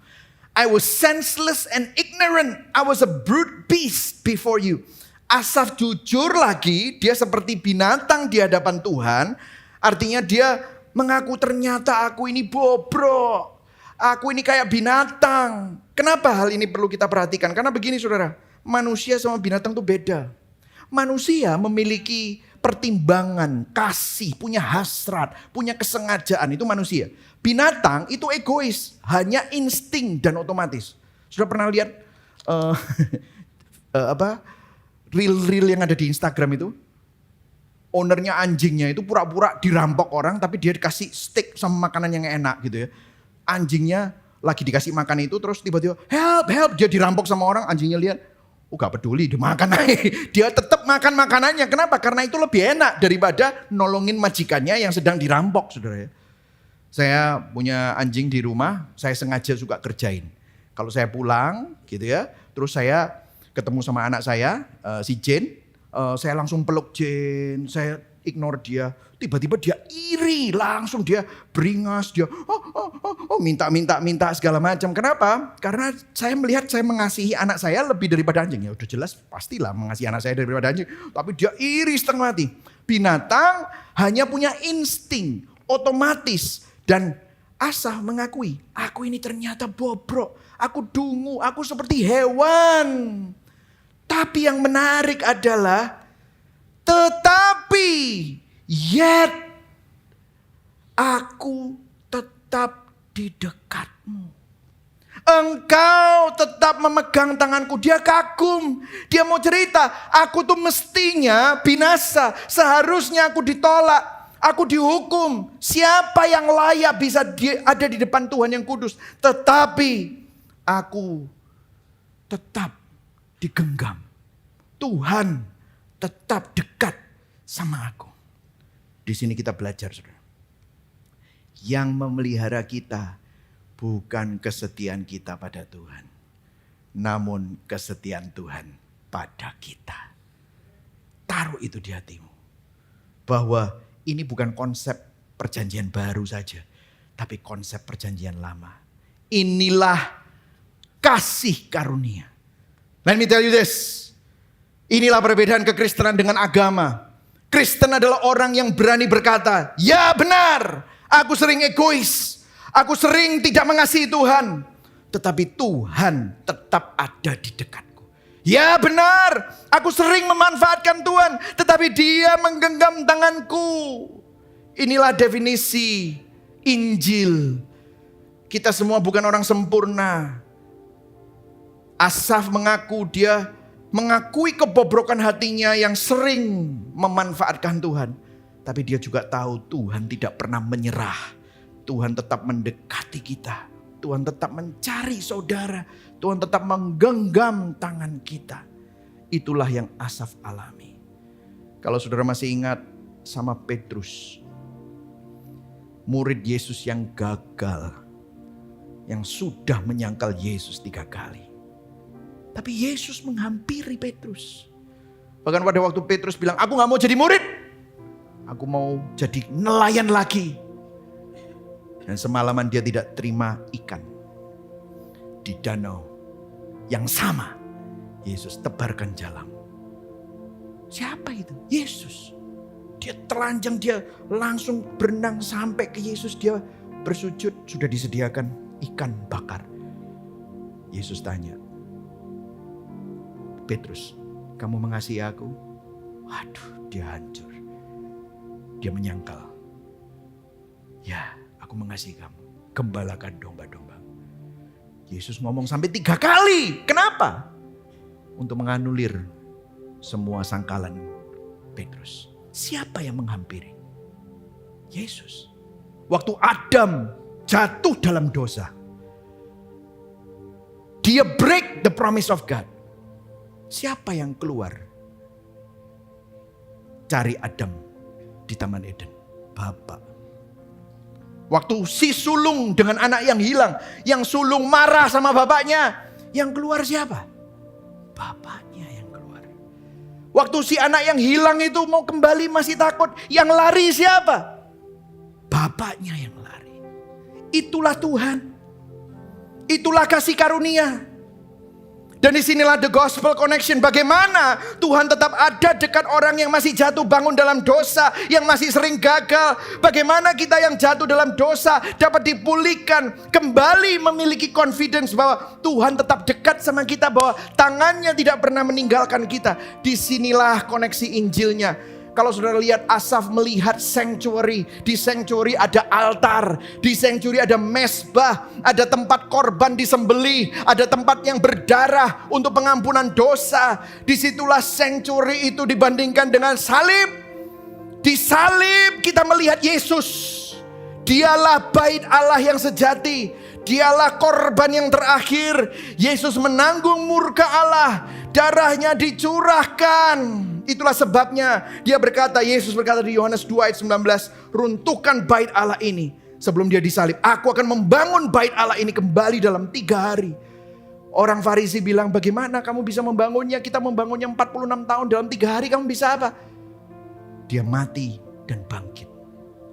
I was senseless and ignorant. I was a brute beast before you. Asaf jujur lagi, dia seperti binatang di hadapan Tuhan. Artinya dia mengaku ternyata aku ini bobrok. Aku ini kayak binatang. Kenapa hal ini perlu kita perhatikan? Karena begini saudara, manusia sama binatang itu beda. Manusia memiliki pertimbangan, kasih, punya hasrat, punya kesengajaan, itu manusia. Binatang itu egois, hanya insting dan otomatis. Sudah pernah lihat reel yang ada di Instagram itu? Ownernya anjingnya itu pura-pura dirampok orang, tapi dia dikasih steak sama makanan yang enak gitu ya. Anjingnya lagi dikasih makan itu, terus tiba-tiba help, dia dirampok sama orang, anjingnya lihat, gak peduli, dia makan aja. Dia tetap makan makanannya. Kenapa? Karena itu lebih enak daripada nolongin majikannya yang sedang dirampok, saudara ya. Saya punya anjing di rumah, saya sengaja suka kerjain. Kalau saya pulang gitu ya, terus saya ketemu sama anak saya, si Jane, saya langsung peluk Jane, saya ignore dia. Tiba-tiba dia iri, langsung dia beringas, dia minta segala macam. Kenapa? Karena saya melihat saya mengasihi anak saya lebih daripada anjing. Ya udah jelas pastilah mengasihi anak saya daripada anjing. Tapi dia iri setengah mati. Binatang hanya punya insting, otomatis. Dan Asaf mengakui, aku ini ternyata bobrok, aku dungu, aku seperti hewan. Tapi yang menarik adalah, tetapi yet aku tetap di dekatmu. Engkau tetap memegang tanganku. Dia kagum. Dia mau cerita, aku tuh mestinya binasa. Seharusnya aku ditolak. Aku dihukum. Siapa yang layak bisa ada di depan Tuhan yang kudus. Tetapi aku tetap digenggam. Tuhan tetap dekat sama aku. Di sini kita belajar, saudara. Yang memelihara kita bukan kesetiaan kita pada Tuhan, namun kesetiaan Tuhan pada kita. Taruh itu di hatimu. Bahwa ini bukan konsep perjanjian baru saja, tapi konsep perjanjian lama. Inilah kasih karunia. Let me tell you this. Inilah perbedaan kekristenan dengan agama. Kristen adalah orang yang berani berkata, ya benar, aku sering egois. Aku sering tidak mengasihi Tuhan. Tetapi Tuhan tetap ada di dekatku. Ya benar, aku sering memanfaatkan Tuhan, tetapi Dia menggenggam tanganku. Inilah definisi Injil. Kita semua bukan orang sempurna. Asaf dia mengakui kebobrokan hatinya yang sering memanfaatkan Tuhan. Tapi dia juga tahu Tuhan tidak pernah menyerah. Tuhan tetap mendekati kita. Tuhan tetap mencari saudara. Tuhan tetap menggenggam tangan kita. Itulah yang Asaf alami. Kalau saudara masih ingat sama Petrus, murid Yesus yang gagal, yang sudah menyangkal Yesus 3 kali. Tapi Yesus menghampiri Petrus. Bahkan pada waktu Petrus bilang, aku gak mau jadi murid, aku mau jadi nelayan lagi. Dan semalaman dia tidak terima ikan. Di danau yang sama, Yesus tebarkan jalang. Siapa itu? Yesus. Dia telanjang, dia langsung berenang sampai ke Yesus. Dia bersujud, sudah disediakan ikan bakar. Yesus tanya, Petrus, kamu mengasihi aku? Waduh, dia hancur. Dia menyangkal. Ya, aku mengasihi kamu. Gembalakan domba-domba. Yesus ngomong sampai 3 kali. Kenapa? Untuk menganulir semua sangkalan Petrus. Siapa yang menghampiri? Yesus. Waktu Adam jatuh dalam dosa, dia break the promise of God. Siapa yang keluar cari Adam di Taman Eden? Bapa. Waktu si sulung dengan anak yang hilang, yang sulung marah sama bapaknya, yang keluar siapa? Bapaknya yang keluar. Waktu si anak yang hilang itu mau kembali masih takut, yang lari siapa? Bapaknya yang lari. Itulah Tuhan. Itulah kasih karunia. Dan disinilah the gospel connection. Bagaimana Tuhan tetap ada dekat orang yang masih jatuh bangun dalam dosa, yang masih sering gagal. Bagaimana kita yang jatuh dalam dosa dapat dipulihkan, kembali memiliki confidence bahwa Tuhan tetap dekat sama kita, bahwa tangannya tidak pernah meninggalkan kita. Disinilah koneksi Injilnya. Kalau saudara lihat Asaf melihat sanctuary. Di sanctuary ada altar. Di sanctuary ada mezbah. Ada tempat korban disembelih. Ada tempat yang berdarah untuk pengampunan dosa. Disitulah sanctuary itu dibandingkan dengan salib. Di salib kita melihat Yesus. Dialah bait Allah yang sejati. Dialah korban yang terakhir. Yesus menanggung murka Allah. Darahnya dicurahkan. Itulah sebabnya dia berkata, Yesus berkata di Yohanes 2 ayat 19, runtuhkan bait Allah ini sebelum dia disalib. Aku akan membangun bait Allah ini kembali dalam 3 hari. Orang Farisi bilang, bagaimana kamu bisa membangunnya? Kita membangunnya 46 tahun, dalam 3 hari kamu bisa apa? Dia mati dan bangkit.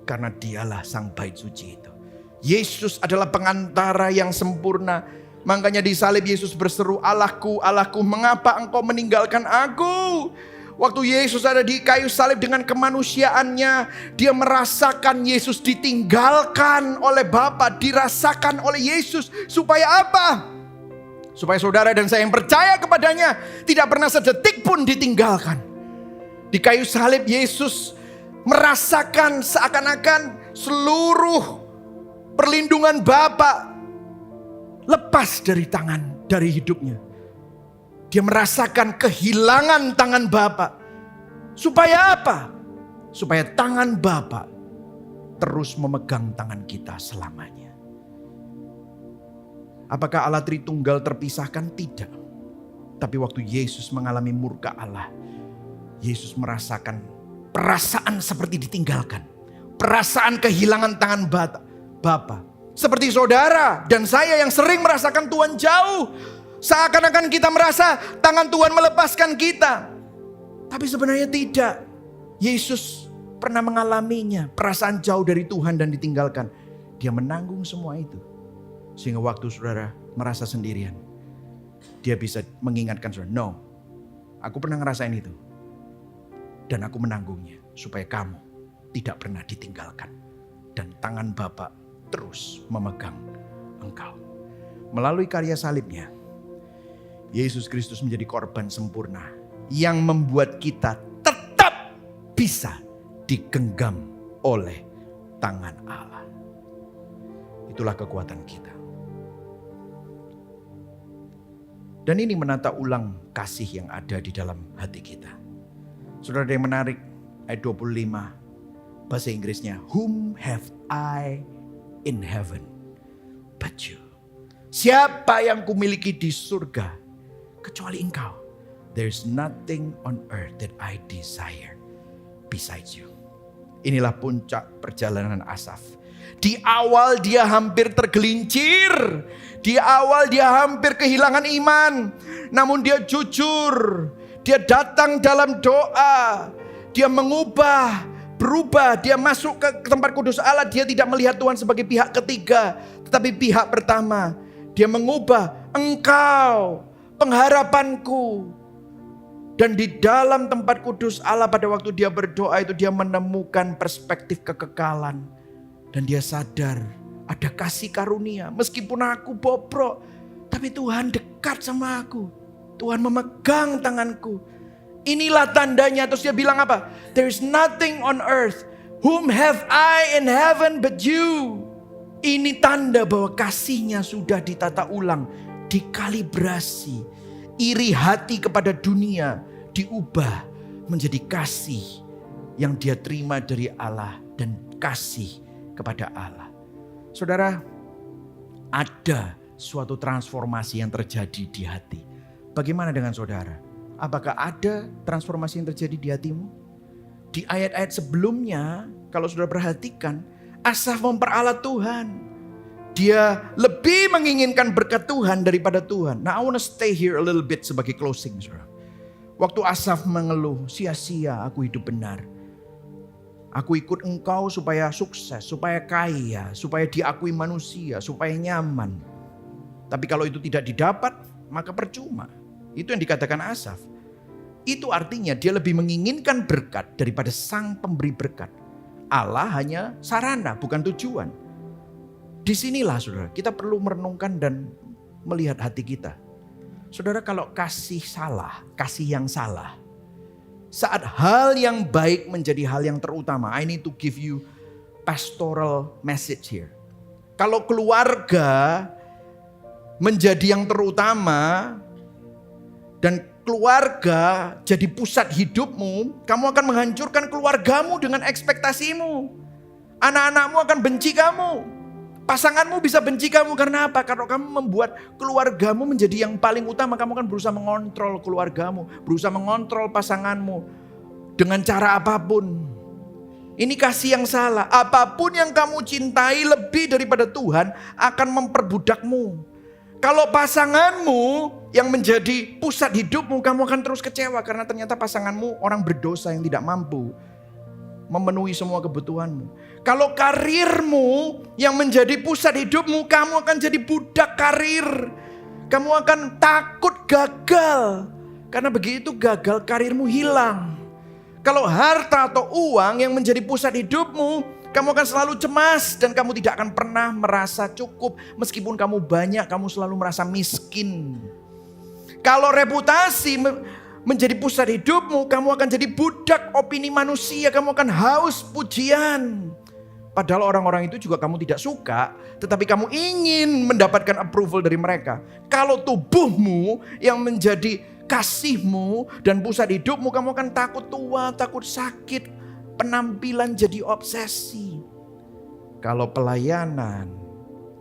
Karena dialah sang bait suci itu. Yesus adalah pengantara yang sempurna. Makanya di salib Yesus berseru, Allahku, Allahku, mengapa engkau meninggalkan aku? Waktu Yesus ada di kayu salib dengan kemanusiaannya, dia merasakan Yesus ditinggalkan oleh Bapa, dirasakan oleh Yesus. Supaya apa? Supaya saudara dan saya yang percaya kepadanya tidak pernah sedetik pun ditinggalkan. Di kayu salib Yesus merasakan seakan-akan seluruh perlindungan Bapa lepas dari tangan, dari hidupnya. Dia merasakan kehilangan tangan Bapa. Supaya apa? Supaya tangan Bapa terus memegang tangan kita selamanya. Apakah Allah Tritunggal terpisahkan? Tidak. Tapi waktu Yesus mengalami murka Allah, Yesus merasakan perasaan seperti ditinggalkan. Perasaan kehilangan tangan Bapa. Seperti saudara dan saya yang sering merasakan Tuhan jauh. Seakan-akan kita merasa tangan Tuhan melepaskan kita. Tapi sebenarnya tidak. Yesus pernah mengalaminya. Perasaan jauh dari Tuhan dan ditinggalkan. Dia menanggung semua itu. Sehingga waktu saudara merasa sendirian, dia bisa mengingatkan saudara, no, aku pernah ngerasain itu. Dan aku menanggungnya. Supaya kamu tidak pernah ditinggalkan. Dan tangan Bapa terus memegang engkau. Melalui karya salibnya, Yesus Kristus menjadi korban sempurna yang membuat kita tetap bisa digenggam oleh tangan Allah. Itulah kekuatan kita. Dan ini menata ulang kasih yang ada di dalam hati kita. Saudara, ada yang menarik ayat 25 bahasa Inggrisnya, whom have I in heaven but you. Siapa yang kumiliki di surga kecuali engkau. There's nothing on earth that I desire besides you. Inilah puncak perjalanan Asaf. Di awal dia hampir tergelincir. Di awal dia hampir kehilangan iman. Namun dia jujur. Dia datang dalam doa. Dia mengubah, berubah. Dia masuk ke tempat kudus Allah. Dia tidak melihat Tuhan sebagai pihak ketiga, tetapi pihak pertama. Dia mengubah, engkau pengharapanku. Dan di dalam tempat kudus Allah pada waktu dia berdoa itu, dia menemukan perspektif kekekalan. Dan dia sadar ada kasih karunia. Meskipun aku bobrok, tapi Tuhan dekat sama aku. Tuhan memegang tanganku. Inilah tandanya. Terus dia bilang apa? There is nothing on earth. Whom have I in heaven but you? Ini tanda bahwa kasihnya sudah ditata ulang. Dikalibrasi. Iri hati kepada dunia diubah menjadi kasih yang dia terima dari Allah dan kasih kepada Allah. Saudara, ada suatu transformasi yang terjadi di hati. Bagaimana dengan saudara? Apakah ada transformasi yang terjadi di hatimu? Di ayat-ayat sebelumnya, kalau saudara perhatikan, Asaf memperalat Tuhan. Dia lebih menginginkan berkat Tuhan daripada Tuhan. Nah, I want to stay here a little bit sebagai closing, saudara. Waktu Asaf mengeluh, sia-sia aku hidup benar. Aku ikut engkau supaya sukses, supaya kaya, supaya diakui manusia, supaya nyaman. Tapi kalau itu tidak didapat, maka percuma. Itu yang dikatakan Asaf. Itu artinya dia lebih menginginkan berkat daripada sang pemberi berkat. Allah hanya sarana, bukan tujuan. Disinilah saudara, kita perlu merenungkan dan melihat hati kita. Saudara, kalau kasih salah, kasih yang salah. Saat hal yang baik menjadi hal yang terutama. I need to give you pastoral message here. Kalau keluarga menjadi yang terutama dan keluarga jadi pusat hidupmu, kamu akan menghancurkan keluargamu dengan ekspektasimu. Anak-anakmu akan benci kamu. Pasanganmu bisa benci kamu karena apa? Karena kamu membuat keluargamu menjadi yang paling utama. Kamu kan berusaha mengontrol keluargamu, berusaha mengontrol pasanganmu dengan cara apapun. Ini kasih yang salah. Apapun yang kamu cintai lebih daripada Tuhan akan memperbudakmu. Kalau pasanganmu yang menjadi pusat hidupmu, kamu akan terus kecewa karena ternyata pasanganmu orang berdosa yang tidak mampu memenuhi semua kebutuhanmu. Kalau karirmu yang menjadi pusat hidupmu, kamu akan jadi budak karir. Kamu akan takut gagal. Karena begitu gagal, karirmu hilang. Kalau harta atau uang yang menjadi pusat hidupmu, kamu akan selalu cemas dan kamu tidak akan pernah merasa cukup. Meskipun kamu banyak, kamu selalu merasa miskin. Kalau reputasi menjadi pusat hidupmu, kamu akan jadi budak opini manusia, kamu akan haus pujian. Padahal orang-orang itu juga kamu tidak suka, tetapi kamu ingin mendapatkan approval dari mereka. Kalau tubuhmu yang menjadi kasihmu dan pusat hidupmu, kamu akan takut tua, takut sakit, penampilan jadi obsesi. Kalau pelayanan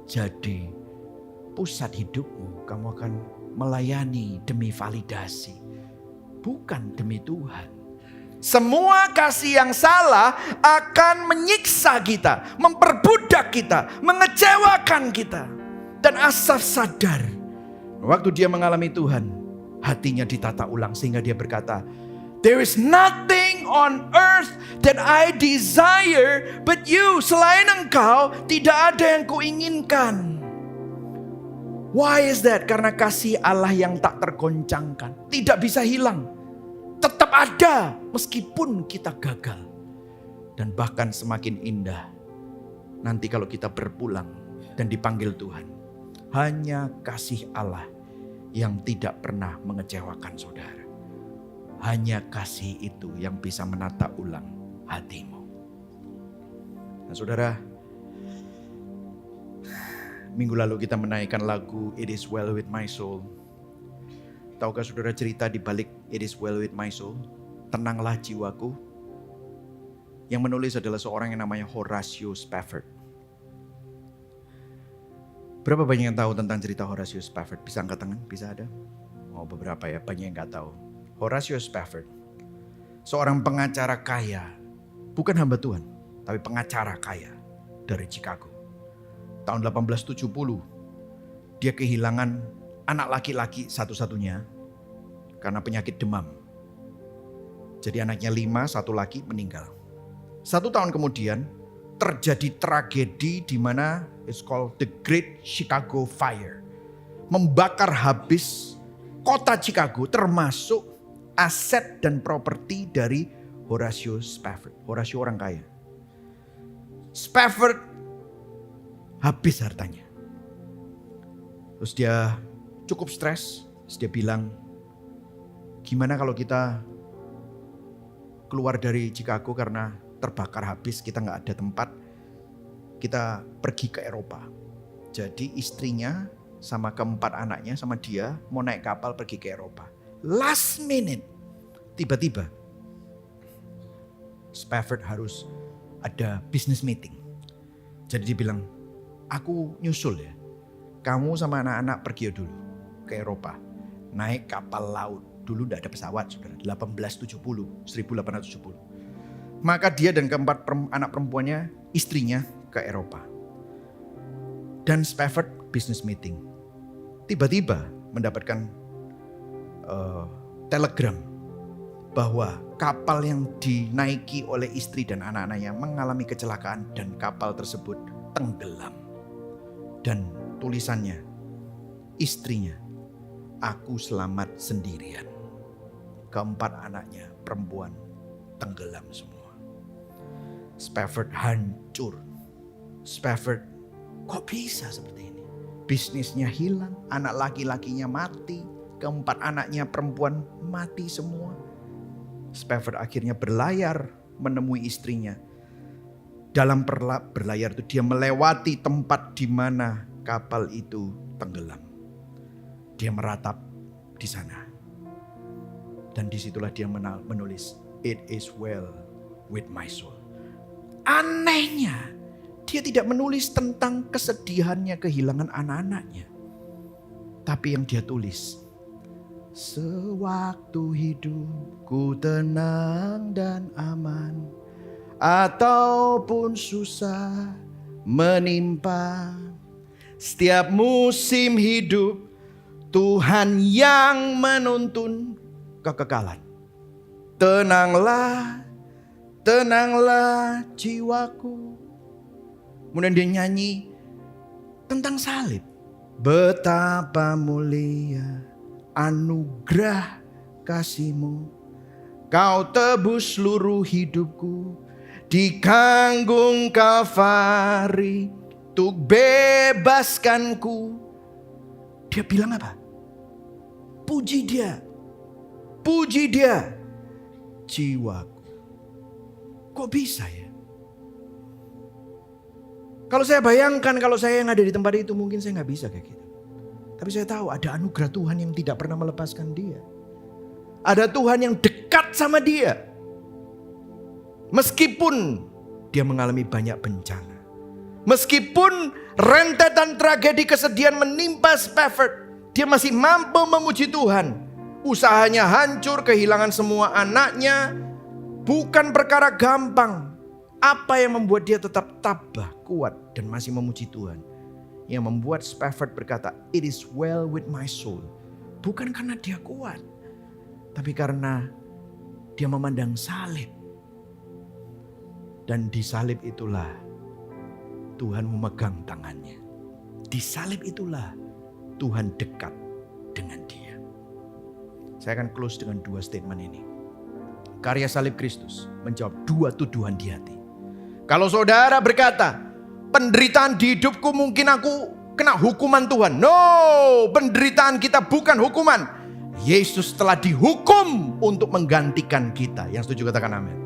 jadi pusat hidupmu, kamu akan melayani demi validasi. Bukan demi Tuhan. Semua kasih yang salah akan menyiksa kita, memperbudak kita, mengecewakan kita. Dan Asaf sadar, waktu dia mengalami Tuhan, hatinya ditata ulang sehingga dia berkata, there is nothing on earth that I desire but you. Selain engkau, tidak ada yang kuinginkan. Why is that? Karena kasih Allah yang tak tergoncangkan, tidak bisa hilang, tetap ada meskipun kita gagal. Dan bahkan semakin indah nanti kalau kita berpulang dan dipanggil Tuhan. Hanya kasih Allah yang tidak pernah mengecewakan saudara. Hanya kasih itu yang bisa menata ulang hatimu. Nah saudara, minggu lalu kita menaikkan lagu It Is Well With My Soul. Tahukah saudara cerita di balik It Is Well With My Soul? Tenanglah jiwaku. Yang menulis adalah seorang yang namanya Horatio Spafford. Berapa banyak yang tahu tentang cerita Horatio Spafford? Bisa angkat tangan? Bisa ada? Oh beberapa ya, banyak yang gak tahu. Horatio Spafford, seorang pengacara kaya. Bukan hamba Tuhan, tapi pengacara kaya dari Chicago. Tahun 1870, dia kehilangan anak laki-laki satu-satunya karena penyakit demam. Jadi anaknya 5, satu laki meninggal. 1 tahun kemudian terjadi tragedi di mana it's called the Great Chicago Fire. Membakar habis kota Chicago termasuk aset dan properti dari Horatio Spafford. Horatio orang kaya. Spafford habis hartanya. Terus dia cukup stres. Terus dia bilang, Gimana kalau kita keluar dari Chicago karena terbakar habis, kita nggak ada tempat, kita pergi ke Eropa. Jadi istrinya sama keempat anaknya sama dia mau naik kapal pergi ke Eropa. Last minute, tiba-tiba Spafford harus ada business meeting. Jadi dia bilang, aku nyusul ya. Kamu sama anak-anak pergi dulu ke Eropa. Naik kapal laut. Dulu tidak ada pesawat, saudara. 1870. Maka dia dan keempat anak perempuannya, istrinya ke Eropa. Dan Spafford business meeting. Tiba-tiba mendapatkan telegram bahwa kapal yang dinaiki oleh istri dan anak-anaknya mengalami kecelakaan dan kapal tersebut tenggelam. Dan tulisannya, istrinya, aku selamat sendirian. Keempat anaknya perempuan tenggelam semua. Spafford hancur. Spafford, kok bisa seperti ini? Bisnisnya hilang, anak laki-lakinya mati, keempat anaknya perempuan mati semua. Spafford akhirnya berlayar menemui istrinya. Dalam berlayar itu dia melewati tempat di mana kapal itu tenggelam. Dia meratap di sana. Dan disitulah dia menulis, "It is well with my soul." Anehnya, dia tidak menulis tentang kesedihannya kehilangan anak-anaknya. Tapi yang dia tulis, sewaktu hidupku tenang dan aman, ataupun susah menimpa, setiap musim hidup Tuhan yang menuntun kekekalan. Tenanglah, tenanglah jiwaku. Kemudian dia nyanyi tentang salib. Betapa mulia anugerah kasih-Mu. Kau tebus seluruh hidupku di kanggung Kalvari untuk bebaskanku. Dia bilang apa? Puji dia. Puji dia, jiwaku. Kok bisa ya? Kalau saya bayangkan, kalau saya yang ada di tempat itu, mungkin saya gak bisa kayak gitu. Tapi saya tahu ada anugerah Tuhan yang tidak pernah melepaskan dia. Ada Tuhan yang dekat sama dia. Meskipun dia mengalami banyak bencana. Meskipun rentetan tragedi kesedihan menimpa Spafford, dia masih mampu memuji Tuhan. Usahanya hancur, kehilangan semua anaknya. Bukan perkara gampang. Apa yang membuat dia tetap tabah, kuat, dan masih memuji Tuhan? Yang membuat Spafford berkata, "It is well with my soul." Bukan karena dia kuat, tapi karena dia memandang salib. Dan di salib itulah Tuhan memegang tangannya. Di salib itulah Tuhan dekat dengan dia. Saya akan close dengan dua statement ini. Karya salib Kristus menjawab dua tuduhan di hati. Kalau saudara berkata, penderitaan di hidupku mungkin aku kena hukuman Tuhan. No, penderitaan kita bukan hukuman. Yesus telah dihukum untuk menggantikan kita. Yang setuju katakan amin.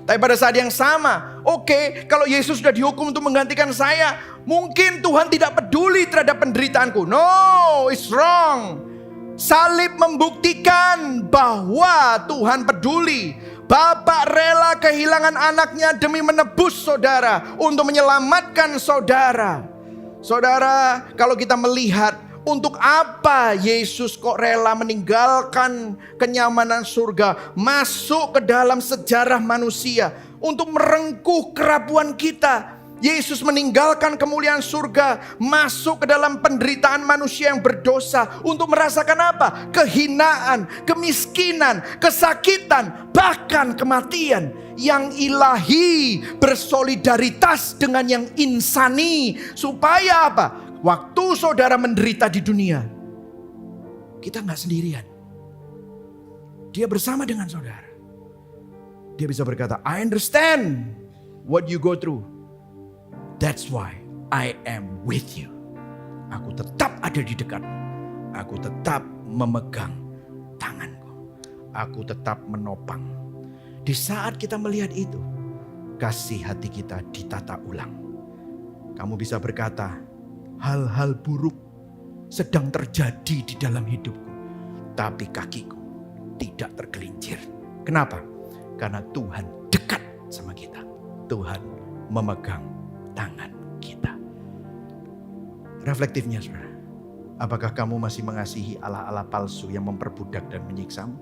Tapi pada saat yang sama, oke, kalau Yesus sudah dihukum untuk menggantikan saya, mungkin Tuhan tidak peduli terhadap penderitaanku. No, it's wrong. Salib membuktikan bahwa Tuhan peduli. Bapak rela kehilangan anaknya demi menebus saudara, untuk menyelamatkan saudara. Saudara, kalau kita melihat untuk apa Yesus kok rela meninggalkan kenyamanan surga, masuk ke dalam sejarah manusia untuk merengkuh kerapuan kita. Yesus meninggalkan kemuliaan surga, masuk ke dalam penderitaan manusia yang berdosa untuk merasakan apa? Kehinaan, kemiskinan, kesakitan, bahkan kematian. Yang ilahi bersolidaritas dengan yang insani. Supaya apa? Waktu saudara menderita di dunia, kita gak sendirian. Dia bersama dengan saudara. Dia bisa berkata, I understand what you go through. That's why I am with you. Aku tetap ada di dekatmu. Aku tetap memegang tanganku. aku tetap menopang. Di saat kita melihat itu, kasih hati kita ditata ulang. Kamu bisa berkata, hal-hal buruk sedang terjadi di dalam hidupku, tapi kakiku tidak tergelincir. Kenapa? Karena Tuhan dekat sama kita. Tuhan memegang tangan kita. Reflektifnya, saudara, apakah kamu masih mengasihi Allah-Allah palsu yang memperbudak dan menyiksamu?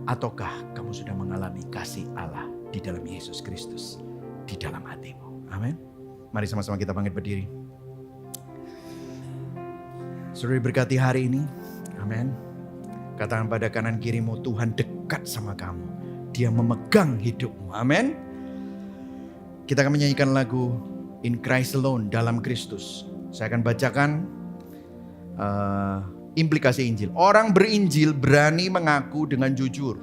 Ataukah kamu sudah mengalami kasih Allah di dalam Yesus Kristus di dalam hatimu? Amin. Mari sama-sama kita bangkit berdiri. Saudara berkati hari ini. Amin. Katakan pada kanan kirimu, Tuhan dekat sama kamu. Dia memegang hidupmu. Amin. Kita akan menyanyikan lagu In Christ Alone, dalam Kristus. Saya akan bacakan implikasi Injil. Orang berinjil berani mengaku dengan jujur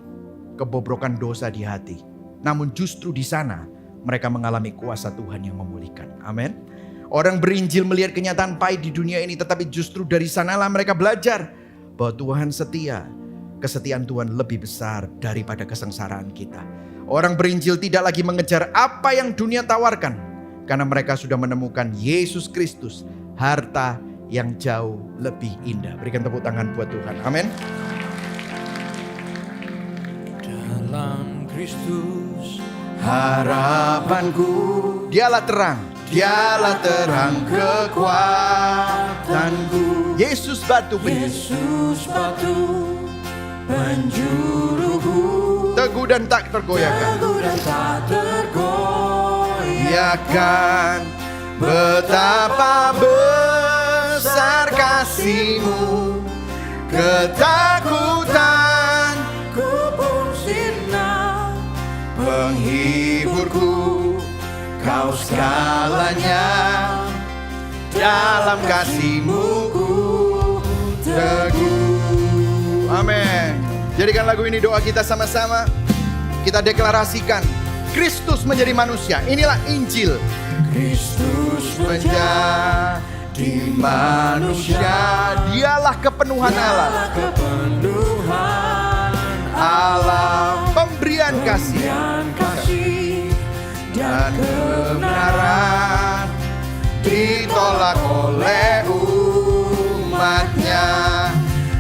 kebobrokan dosa di hati. Namun justru di sana mereka mengalami kuasa Tuhan yang memulihkan. Amin. Orang berinjil melihat kenyataan pahit di dunia ini, tetapi justru dari sanalah mereka belajar bahwa Tuhan setia. Kesetiaan Tuhan lebih besar daripada kesengsaraan kita. Orang berinjil tidak lagi mengejar apa yang dunia tawarkan, karena mereka sudah menemukan Yesus Kristus, harta yang jauh lebih indah. Berikan tepuk tangan buat Tuhan. Amin. Dalam Kristus Harapanku, dialah terang, dialah terang kekuatanku. Yesus batu penjuru, Yesus batu penjuruku, teguh dan tak tergoyahkan. teguh dan tak Tergoyahkan betapa besar kasih-Mu, ketakutan ku pun sirna. penghiburku, Kau segalanya, dalam kasih-Mu ku teguh. Amin. Jadikan lagu ini doa kita sama-sama. Kita deklarasikan Kristus menjadi manusia. Inilah Injil. Kristus menjadi manusia. Dialah kepenuhan Allah. Allah pemberian kasih dan kebenaran ditolak oleh umatnya,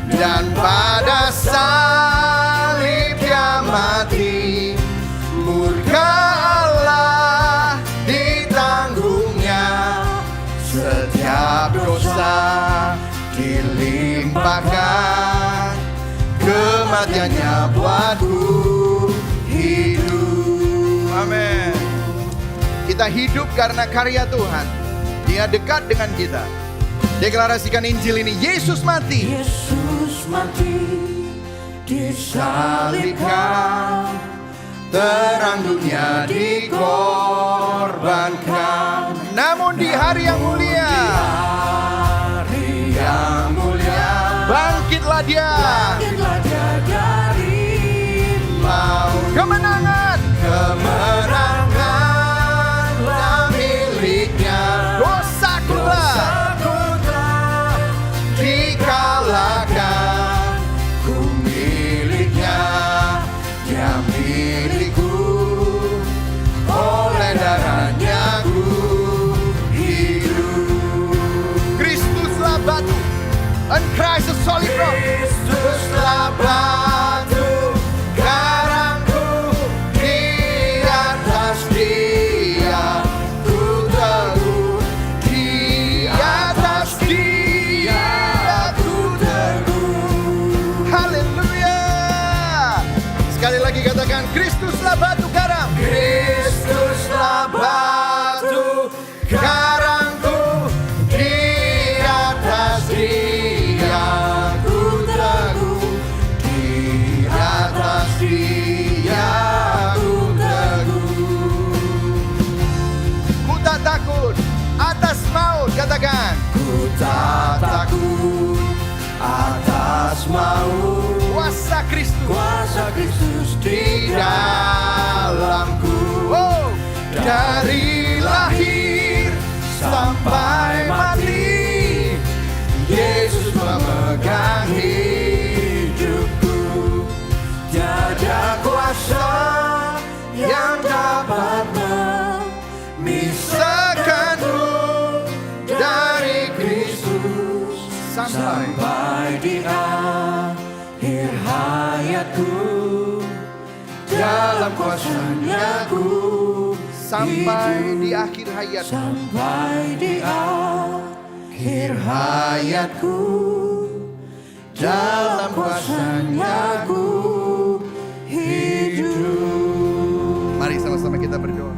dan pada salib Dia mati, murka Allah ditanggungnya, setiap dosa dilimpahkan, kematiannya buatku hidup. Amin. Kita hidup karena karya Tuhan. Dia dekat dengan kita. Deklarasikan Injil ini. Yesus mati. Yesus mati Disalibkan, terang dunia dikorbankan. Namun di hari yang mulia, bangkitlah Dia dari maut. Kemenangan miliknya. Dosaku telah dikalahkan. Ku miliknya, Dia milikku. Oleh darahnya ku hidup. Kristuslah batu, and Christ the solid rock. Kristuslah batu karangku, di atas Dia ku teguh, di atas Dia ku teguh. Haleluya. Sekali lagi katakan, Kristuslah batu karang. Kristuslah batu karangku, di atas Dia ku teguh, di atas Dia ku teguh. Ku tak takut atas maut. Katakan, ku tak takut atas maut. Kuasa Kristus di dalamku. Oh, dari lahir sampai mati, Yesus memegang hidupku. dalam kuasa-Nya ku sampai di akhir hayat, sampai di akhir hayatku. Dalam kuasa-Nya ku hidup. Mari sama-sama kita berdoa.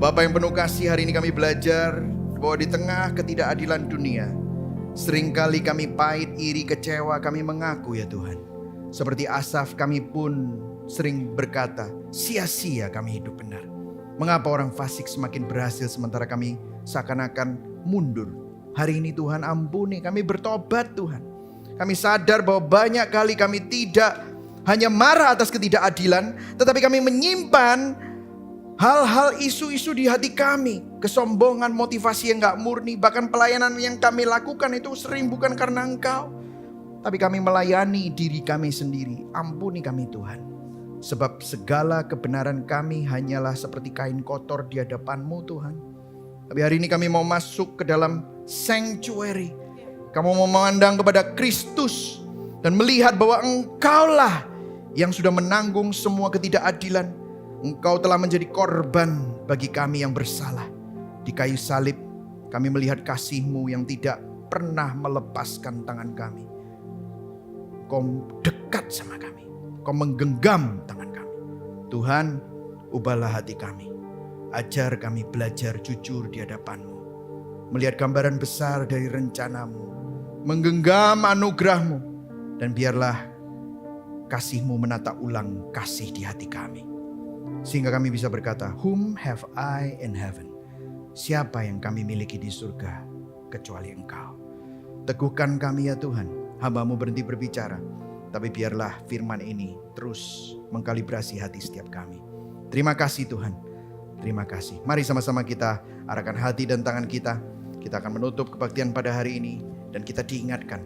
Bapa yang penuh kasih, hari ini kami belajar bahwa di tengah ketidakadilan dunia, seringkali kami pahit, iri, kecewa, kami mengaku ya Tuhan. Seperti Asaf, kami pun sering berkata, sia-sia kami hidup benar. Mengapa orang fasik semakin berhasil sementara kami seakan-akan mundur? Hari ini Tuhan ampuni, kami bertobat Tuhan. Kami sadar bahwa banyak kali kami tidak hanya marah atas ketidakadilan, tetapi kami menyimpan hal-hal isu-isu di hati kami. Kesombongan, motivasi yang gak murni, bahkan pelayanan yang kami lakukan itu sering bukan karena Engkau, tapi kami melayani diri kami sendiri. Ampuni kami Tuhan. Sebab segala kebenaran kami hanyalah seperti kain kotor di hadapan-Mu Tuhan. Tapi hari ini kami mau masuk ke dalam sanctuary. Kamu mau memandang kepada Kristus dan melihat bahwa Engkaulah yang sudah menanggung semua ketidakadilan. Engkau telah menjadi korban bagi kami yang bersalah. Di kayu salib kami melihat kasih-Mu yang tidak pernah melepaskan tangan kami. Kau dekat sama kami. Kau menggenggam tangan kami. Tuhan, ubahlah hati kami. Ajar kami belajar jujur di hadapan-Mu. Melihat gambaran besar dari rencana-Mu. Menggenggam anugerah-Mu. Dan biarlah kasih-Mu menata ulang kasih di hati kami. Sehingga kami bisa berkata, whom have I in heaven? Siapa yang kami miliki di surga kecuali Engkau? Teguhkan kami ya Tuhan. Hamba-Mu berhenti berbicara. Tapi biarlah firman ini terus mengkalibrasi hati setiap kami. Terima kasih Tuhan. Terima kasih. Mari sama-sama kita arahkan hati dan tangan kita. Kita akan menutup kebaktian pada hari ini. Dan kita diingatkan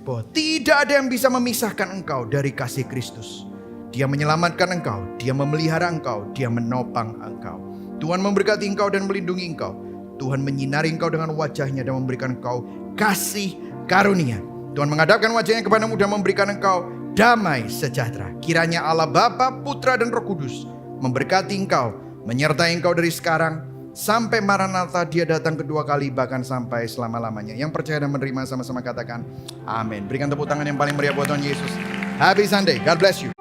bahwa tidak ada yang bisa memisahkan engkau dari kasih Kristus. Dia menyelamatkan engkau, Dia memelihara engkau, Dia menopang engkau. Tuhan memberkati engkau dan melindungi engkau. Tuhan menyinari engkau dengan wajah-Nya dan memberikan engkau kasih karunia. Tuhan menghadapkan wajah-Nya kepadamu dan memberikan engkau damai sejahtera. Kiranya Allah Bapa, Putra dan Roh Kudus memberkati engkau, menyertai engkau dari sekarang sampai Maranatha Dia datang kedua kali, bahkan sampai selama-lamanya. Yang percaya dan menerima sama-sama katakan amin. Berikan tepuk tangan yang paling meriah buat Tuhan Yesus. Happy Sunday, God bless you.